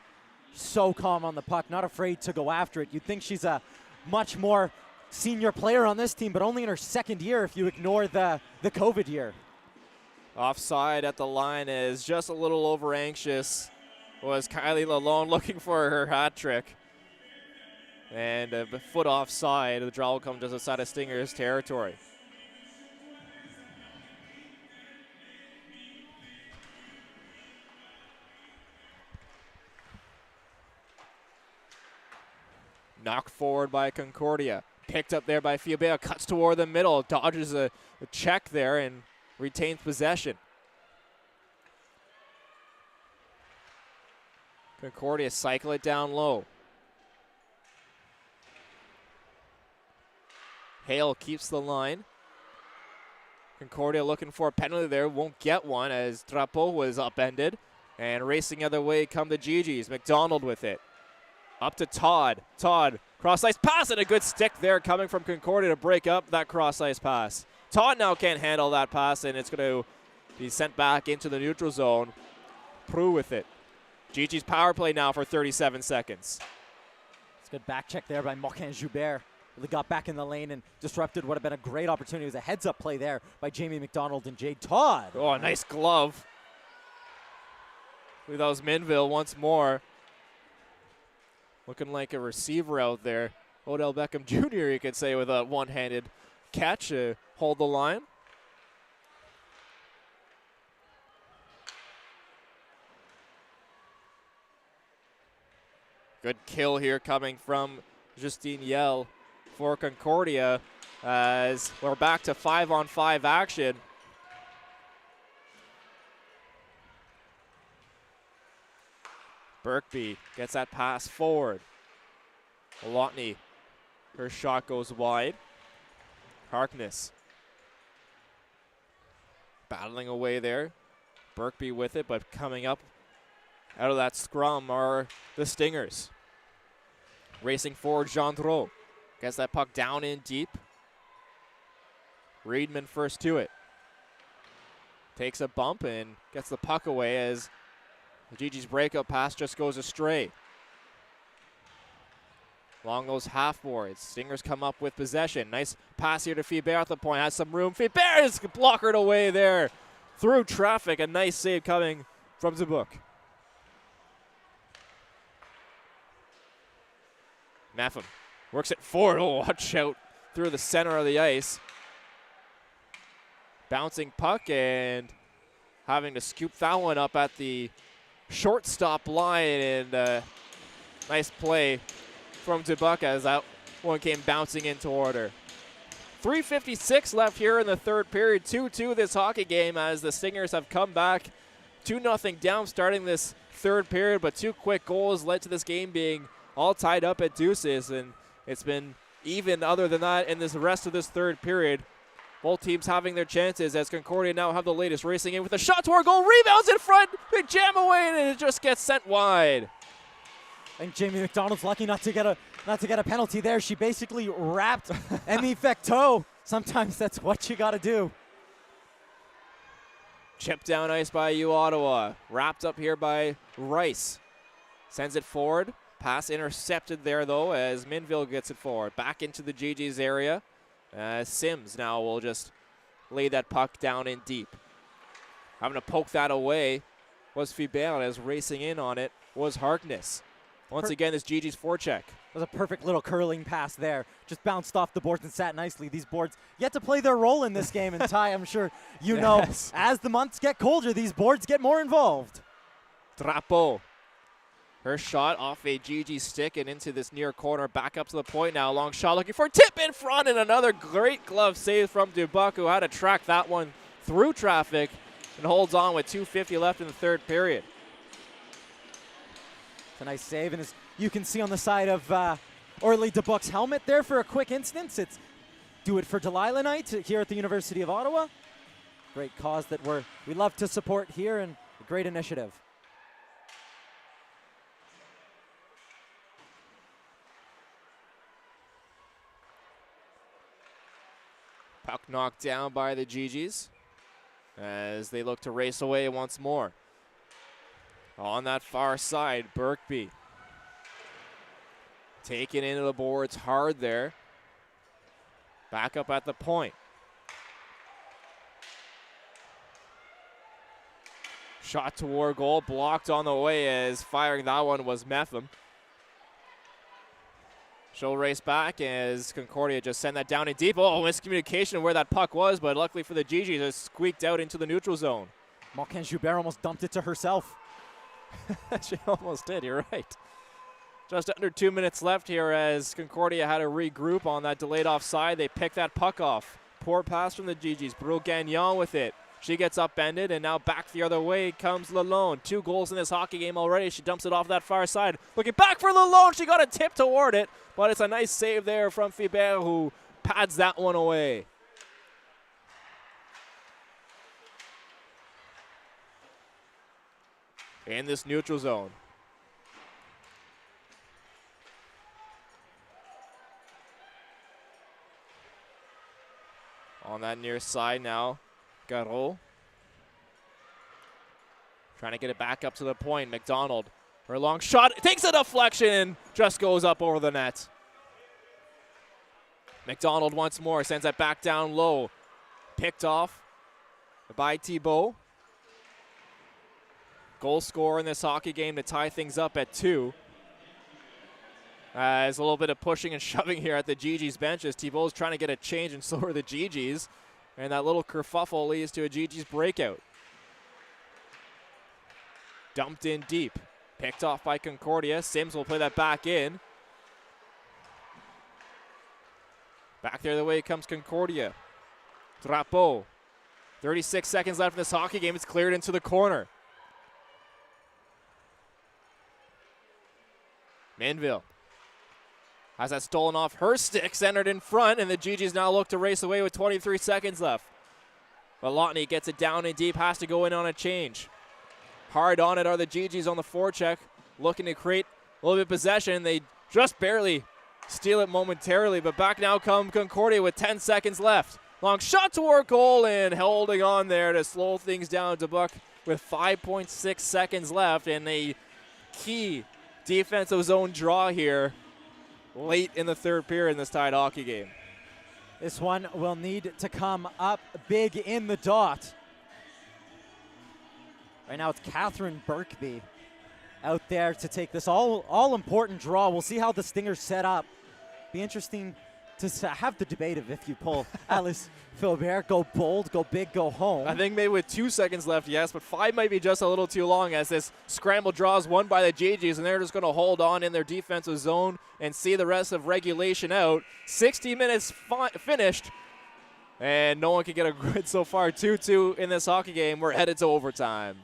so calm on the puck, not afraid to go after it. You'd think she's a much more senior player on this team, but only in her second year if you ignore the COVID year. Offside at the line is just a little over anxious. Was Kylie Lalonde looking for her hat trick. And a foot offside. The draw will come just outside of Stingers territory. Knocked forward by Concordia. Picked up there by Fiobea. Cuts toward the middle. Dodges a check there and retains possession. Concordia cycle it down low. Hale keeps the line. Concordia looking for a penalty there. Won't get one as Drapeau was upended. And racing the other way come the GGs. McDonald with it. Up to Todd. Todd, cross-ice pass and a good stick there coming from Concordia to break up that cross-ice pass. Todd now can't handle that pass, and it's going to be sent back into the neutral zone. Prue with it. GG's power play now for 37 seconds. It's a good back check there by Moquin Joubert. Really got back in the lane and disrupted what had been a great opportunity. It was a heads-up play there by Jamie McDonald and Jade Todd. Oh, a nice glove. That was Minville once more. Looking like a receiver out there. Odell Beckham Jr., you could say, with a one-handed catch to hold the line. Good kill here coming from Justine Yell for Concordia as we're back to 5-on-5 action. Birkby gets that pass forward. Lotney, her shot goes wide. Harkness battling away there. Birkby with it, but coming up out of that scrum are the Stingers. Racing forward, Gendreau gets that puck down in deep. Reedman first to it. Takes a bump and gets the puck away as Gigi's breakup pass just goes astray. Along those half boards, Stingers come up with possession. Nice pass here to Fiebert at the point, has some room. Fiebert is blockered away there through traffic. A nice save coming from Zubuk. Maffam works it forward. Oh, watch out through the center of the ice. Bouncing puck and having to scoop that one up at the shortstop line, and nice play from Dubuc as that one came bouncing into order. 3:56 left here in the third period. 2-2 this hockey game as the Stingers have come back 2-0 down starting this third period, but two quick goals led to this game being all tied up at deuces, and it's been even other than that in this rest of this third period. Both teams having their chances as Concordia now have the latest, racing in with a shot toward goal, rebounds in front, they jam away, and it just gets sent wide. I think Jamie McDonald's lucky not to get a penalty there. She basically wrapped Emmy Fecteau. Sometimes that's what you got to do. Chipped down ice by U Ottawa, wrapped up here by Rice. Sends it forward. Pass intercepted there, though, as Minville gets it forward. Back into the GG's area. Sims now will just lay that puck down in deep. Having to poke that away was Fiebert, as racing in on it was Harkness. Once again, this GG's forecheck. It was a perfect little curling pass there. Just bounced off the boards and sat nicely. These boards yet to play their role in this game. And Ty, I'm sure you know, as the months get colder, these boards get more involved. Drapeau. Her shot off a GG stick and into this near corner. Back up to the point now. Long shot looking for a tip in front, and another great glove save from Dubuc, who had to track that one through traffic and holds on with 2:50 left in the third period. It's a nice save, and as you can see on the side of Orly Dubuc's helmet there for a quick instance, it's Do It for Delilah Night here at the University of Ottawa. Great cause that we love to support here, and a great initiative. Puck knocked down by the GGs. as they look to race away once more. On that far side, Birkby taking into the boards hard there. Back up at the point. Shot toward goal, blocked on the way as firing that one was Metham. She'll race back as Concordia just sent that down in deep. Oh, miscommunication where that puck was, but luckily for the GGs, it squeaked out into the neutral zone. Malkin Joubert almost dumped it to herself. She almost did, you're right. Just under 2 minutes left here as Concordia had to regroup on that delayed offside. They picked that puck off. Poor pass from the GGs. Brule Gagnon with it. She gets upended, and now back the other way comes Lalonde. 2 goals in this hockey game already. She dumps it off that far side. Looking back for Lalonde. She got a tip toward it, but it's a nice save there from Fibert, who pads that one away. In this neutral zone. On that near side now, Garot. Trying to get it back up to the point. McDonald, her long shot, takes a deflection, just goes up over the net. McDonald once more, sends that back down low. Picked off by Thibault. Goal scorer in this hockey game to tie things up at 2. There's a little bit of pushing and shoving here at the GG's benches. Thibault's trying to get a change, and so are the GG's. And that little kerfuffle leads to a GG's breakout. Dumped in deep. Picked off by Concordia. Sims will play that back in. Back there the way comes Concordia. Drapeau. 36 seconds left in this hockey game. It's cleared into the corner. Minville has that stolen off her stick, centered in front, and the GG's now look to race away with 23 seconds left. But Lotney gets it down and deep, has to go in on a change. Hard on it are the GG's on the forecheck, looking to create a little bit of possession. They just barely steal it momentarily, but back now come Concordia with 10 seconds left. Long shot toward goal and holding on there to slow things down to Buck with 5.6 seconds left, and a key defensive zone draw here late in the third period in this tied hockey game. This one will need to come up big in the dot. Right now it's Catherine Birkby out there to take this all-important draw. We'll see how the Stingers set up. Be interesting to have the debate of if you pull Alice Philbert, go bold, go big, go home. I think maybe with 2 seconds left, yes, but 5 might be just a little too long as this scramble draw is won by the GG's, and they're just going to hold on in their defensive zone and see the rest of regulation out. 60 minutes finished, and no one can get a grid so far. 2-2 in this hockey game. We're headed to overtime.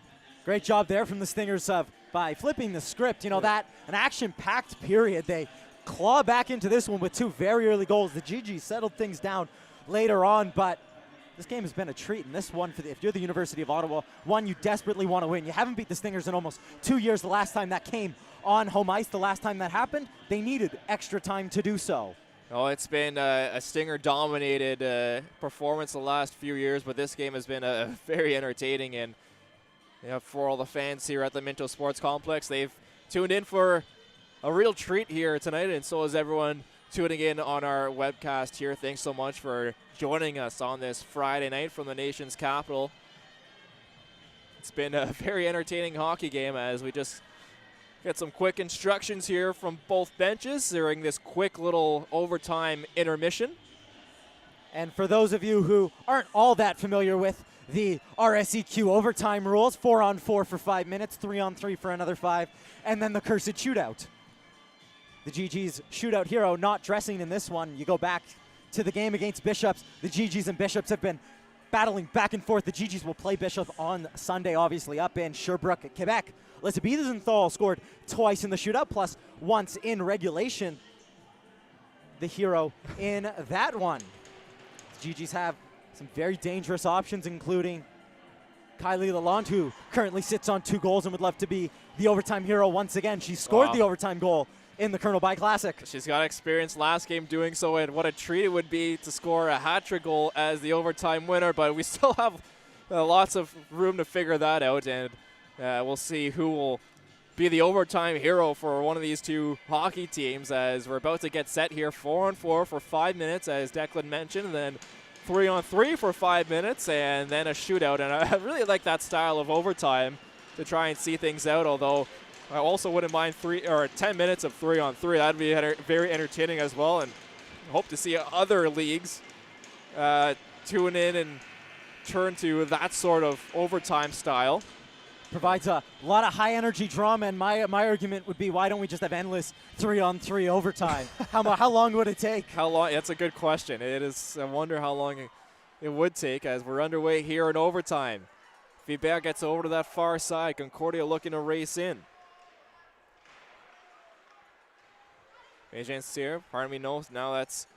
Great job there from the Stingers by flipping the script. You know, that an action-packed period. They claw back into this one with 2 very early goals. The GG settled things down later on, but this game has been a treat. And this one, if you're the University of Ottawa, one you desperately want to win. You haven't beat the Stingers in almost 2 years. The last time that came on home ice, the last time that happened, they needed extra time to do so. Oh, it's been a Stinger-dominated performance the last few years, but this game has been very entertaining. And for all the fans here at the Minto Sports Complex, they've tuned in for a real treat here tonight, and so is everyone tuning in on our webcast here. Thanks so much for joining us on this Friday night from the nation's capital. It's been a very entertaining hockey game as we just get some quick instructions here from both benches during this quick little overtime intermission. And for those of you who aren't all that familiar with the RSEQ overtime rules, 4-on-4 for 5 minutes, 3-on-3 for another 5, and then the cursed shootout. The GG's shootout hero not dressing in this one. You go back to the game against Bishops. The GG's and Bishops have been battling back and forth. The GG's will play Bishop on Sunday, obviously, up in Sherbrooke, Quebec. Elizabethenthal scored twice in the shootout, plus once in regulation. The hero in that one. The GG's have some very dangerous options, including Kylie Lalonde, who currently sits on 2 goals and would love to be the overtime hero once again. She scored the overtime goal in the Colonel By Classic. She's got experience last game doing so, and what a treat it would be to score a hat-trick goal as the overtime winner, but we still have lots of room to figure that out, and we'll see who will be the overtime hero for one of these two hockey teams as we're about to get set here 4-on-4 for 5 minutes, as Declan mentioned, and then 3-on-3 for 5 minutes, and then a shootout. And I really like that style of overtime to try and see things out, although I also wouldn't mind 10 minutes of 3-on-3. That'd be very entertaining as well, and hope to see other leagues tune in and turn to that sort of overtime style. Provides a lot of high energy drama, and my argument would be, why don't we just have endless 3-on-3 overtime? How long would it take? How long? That's a good question. It is. I wonder how long it would take as we're underway here in overtime. Vibert gets over to that far side. Concordia looking to race in. Agent Sear, pardon me, no. Now that's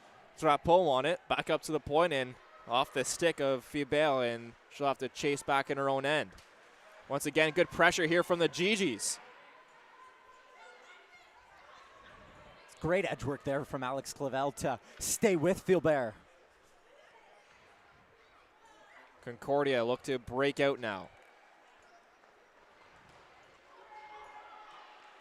Drapeau on it. Back up to the point and off the stick of Vibert, and she'll have to chase back in her own end. Once again, good pressure here from the GGs. Great edge work there from Alex Clavel to stay with Philbert. Concordia look to break out now.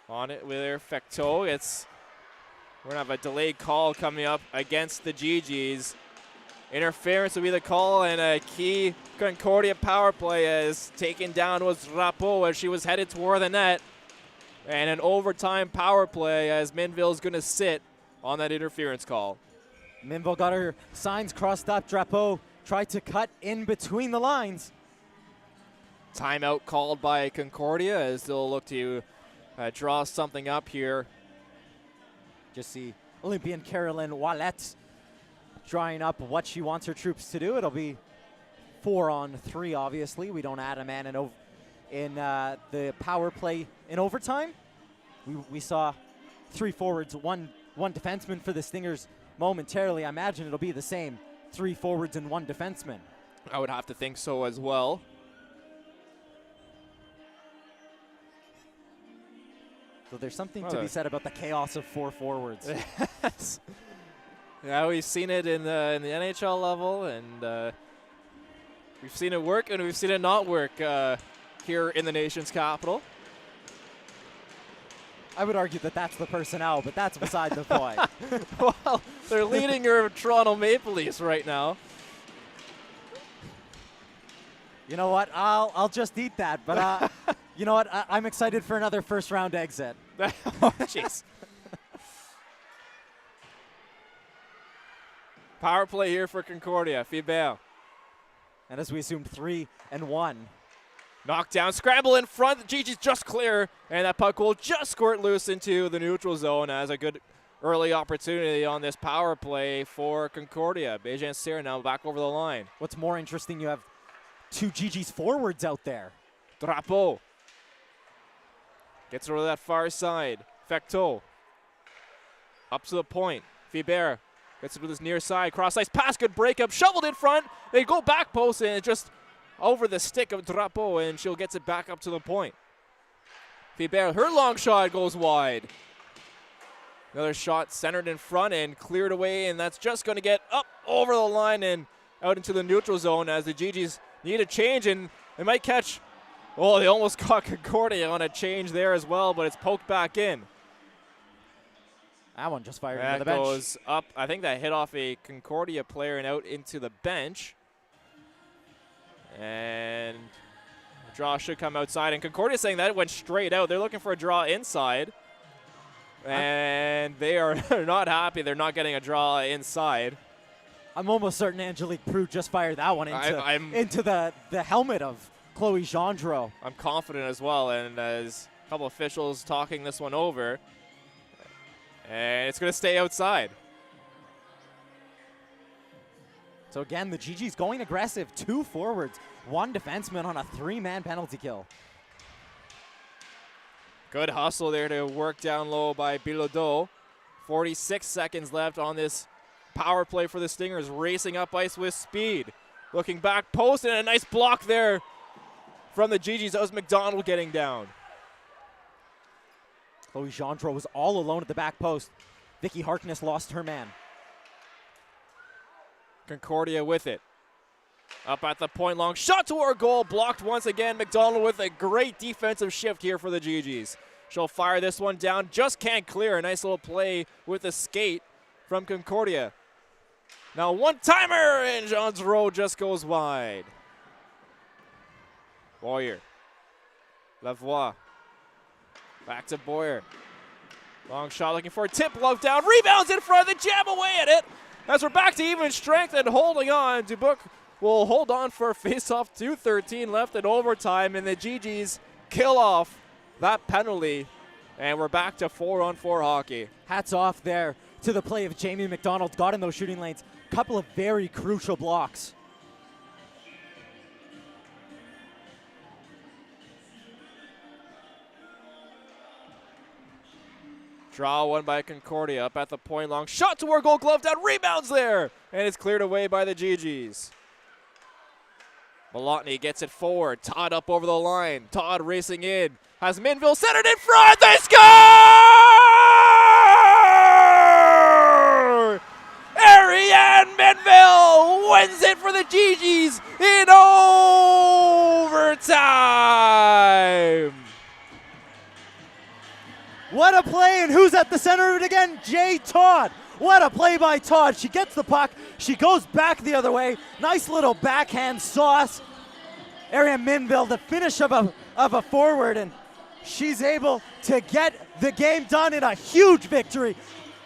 On it with their Fecteau. We're going to have a delayed call coming up against the GGs. Interference will be the call, and a key Concordia power play as taken down was Drapeau as she was headed toward the net. And an overtime power play as Minville's going to sit on that interference call. Minville got her signs crossed up. Drapeau tried to cut in between the lines. Timeout called by Concordia as they'll look to draw something up here. Just see Olympian Carolyn Wallette drawing up what she wants her troops to do. It'll be 4-on-3, obviously. We don't add a man in the power play in overtime. We saw 3 forwards, one defenseman for the Stingers momentarily. I imagine it'll be the same, 3 forwards and 1 defenseman. I would have to think so as well. So there's something to be said about the chaos of 4 forwards. Yes. Yeah, we've seen it in the NHL level, and we've seen it work and we've seen it not work here in the nation's capital. I would argue that that's the personnel, but that's beside the point. Well, they're leading your Toronto Maple Leafs right now. You know what? I'll just eat that, but you know what? I'm excited for another first-round exit. Oh, jeez. Power play here for Concordia. Fibert. And as we assumed, 3-1. Knockdown, scramble in front. Gigi's just clear, and that puck will just squirt loose into the neutral zone as a good early opportunity on this power play for Concordia. Bejan Serra now back over the line. What's more interesting, you have 2 GG's forwards out there. Drapeau gets over to that far side. Fecteau up to the point. Fibert gets it to this near side. Cross ice pass, good breakup. Shoveled in front. They go back post, and it just over the stick of Drapeau, and she'll get it back up to the point. Fibert, her long shot goes wide. Another shot centered in front and cleared away, and that's just going to get up over the line and out into the neutral zone as the GGs need a change, and they might catch. Oh, they almost caught Concordia on a change there as well, but it's poked back in. That one just fired that into the bench. Goes up. I think that hit off a Concordia player and out into the bench. And the draw should come outside. And Concordia saying that it went straight out. They're looking for a draw inside. And they are not happy. They're not getting a draw inside. I'm almost certain Angelique Proulx just fired that one into the helmet of Chloe Gendreau. I'm confident as well. And as a couple officials talking this one over. And it's going to stay outside. So again, the GG's going aggressive. 2 forwards, 1 defenseman on a 3-man penalty kill. Good hustle there to work down low by Bilodeau. 46 seconds left on this power play for the Stingers, racing up ice with speed. Looking back post, and a nice block there from the GG's. That was McDonald getting down. Chloe Gendreau was all alone at the back post. Vicky Harkness lost her man. Concordia with it. Up at the point, long shot toward goal, blocked once again. McDonald with a great defensive shift here for the GGs. She'll fire this one down, just can't clear. A nice little play with a skate from Concordia. Now one-timer, and John's row just goes wide. Boyer. Lavoie. Back to Boyer. Long shot looking for a tip, love down, rebounds in front, the jab away at it. As we're back to even strength and holding on, Dubuque will hold on for a face-off, 2:13 left in overtime, and the GGs kill off that penalty, and we're back to 4-on-4 hockey. Hats off there to the play of Jamie McDonald. Got in those shooting lanes. Couple of very crucial blocks. Draw one by Concordia, up at the point, long shot toward goal, glove down, rebounds there, and it's cleared away by the GGs. Malotny gets it forward, Todd up over the line, Todd racing in, has Minville centered in front, they score! Ariane Minville wins it for the GGs in overtime! What a play, and who's at the center of it again? Jay Todd. What a play by Todd. She gets the puck. She goes back the other way. Nice little backhand sauce. Ariane Minville, the finish of a forward, and she's able to get the game done in a huge victory.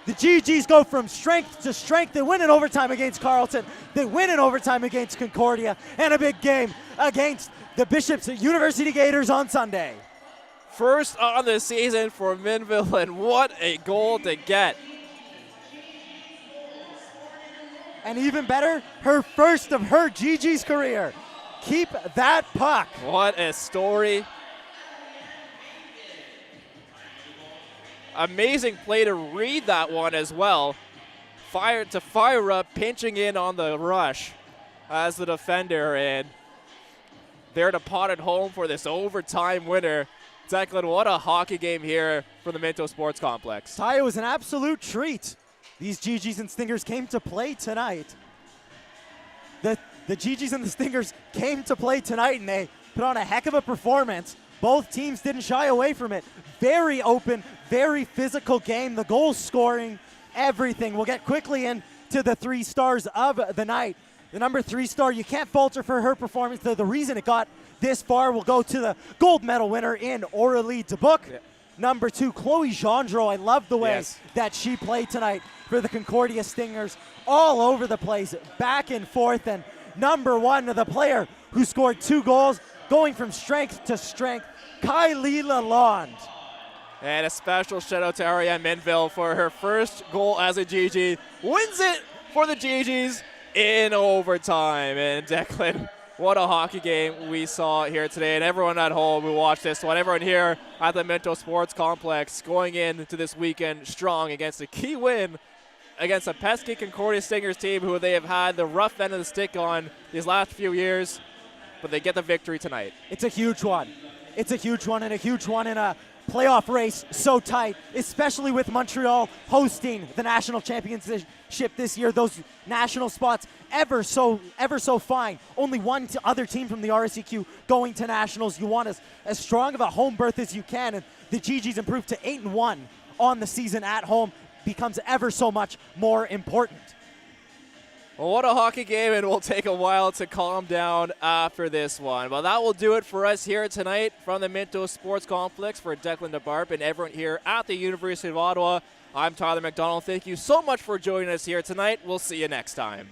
The GGs go from strength to strength. They win in overtime against Carleton. They win in overtime against Concordia, and a big game against the Bishops University Gators on Sunday. First on the season for Minville, and what a goal to get. And even better, her first of her GG's career. Keep that puck. What a story. Amazing play to read that one as well. Fire up, pinching in on the rush as the defender, and there to pot it home for this overtime winner. Declan, what a hockey game here for the Minto Sports Complex. Ty, it was an absolute treat. These GGs and Stingers came to play tonight. The GGs and the Stingers came to play tonight, and they put on a heck of a performance. Both teams didn't shy away from it. Very open, very physical game. The goal scoring, everything. We'll get quickly into the 3 stars of the night. The number 3 star, you can't falter for her performance. The reason it got this far will go to the gold medal winner in Aurélie Dubuque. Yeah. Number 2, Chloe Gendreau. I love the way that she played tonight for the Concordia Stingers. All over the place, back and forth. And number 1, the player who scored 2 goals, going from strength to strength, Kylie Lalonde. And a special shout out to Ariane Minville for her first goal as a GG. Wins it for the GGs in overtime. And Declan, what a hockey game we saw here today. And everyone at home who watched this one, everyone here at the Minto Sports Complex going into this weekend strong against a key win against a pesky Concordia Stingers team who they have had the rough end of the stick on these last few years, but they get the victory tonight. It's a huge one. It's a huge one, and a huge one in a playoff race so tight, especially with Montreal hosting the national championship this year. Those national spots ever so fine. Only one other team from the RSEQ going to nationals. You want as strong of a home berth as you can, and the GGs improved to 8-1 on the season at home. Becomes ever so much more important. Well, what a hockey game, and we'll take a while to calm down after this one. Well, that will do it for us here tonight from the Minto Sports Complex. For Declan DeBarp and everyone here at the University of Ottawa, I'm Tyler McDonald. Thank you so much for joining us here tonight. We'll see you next time.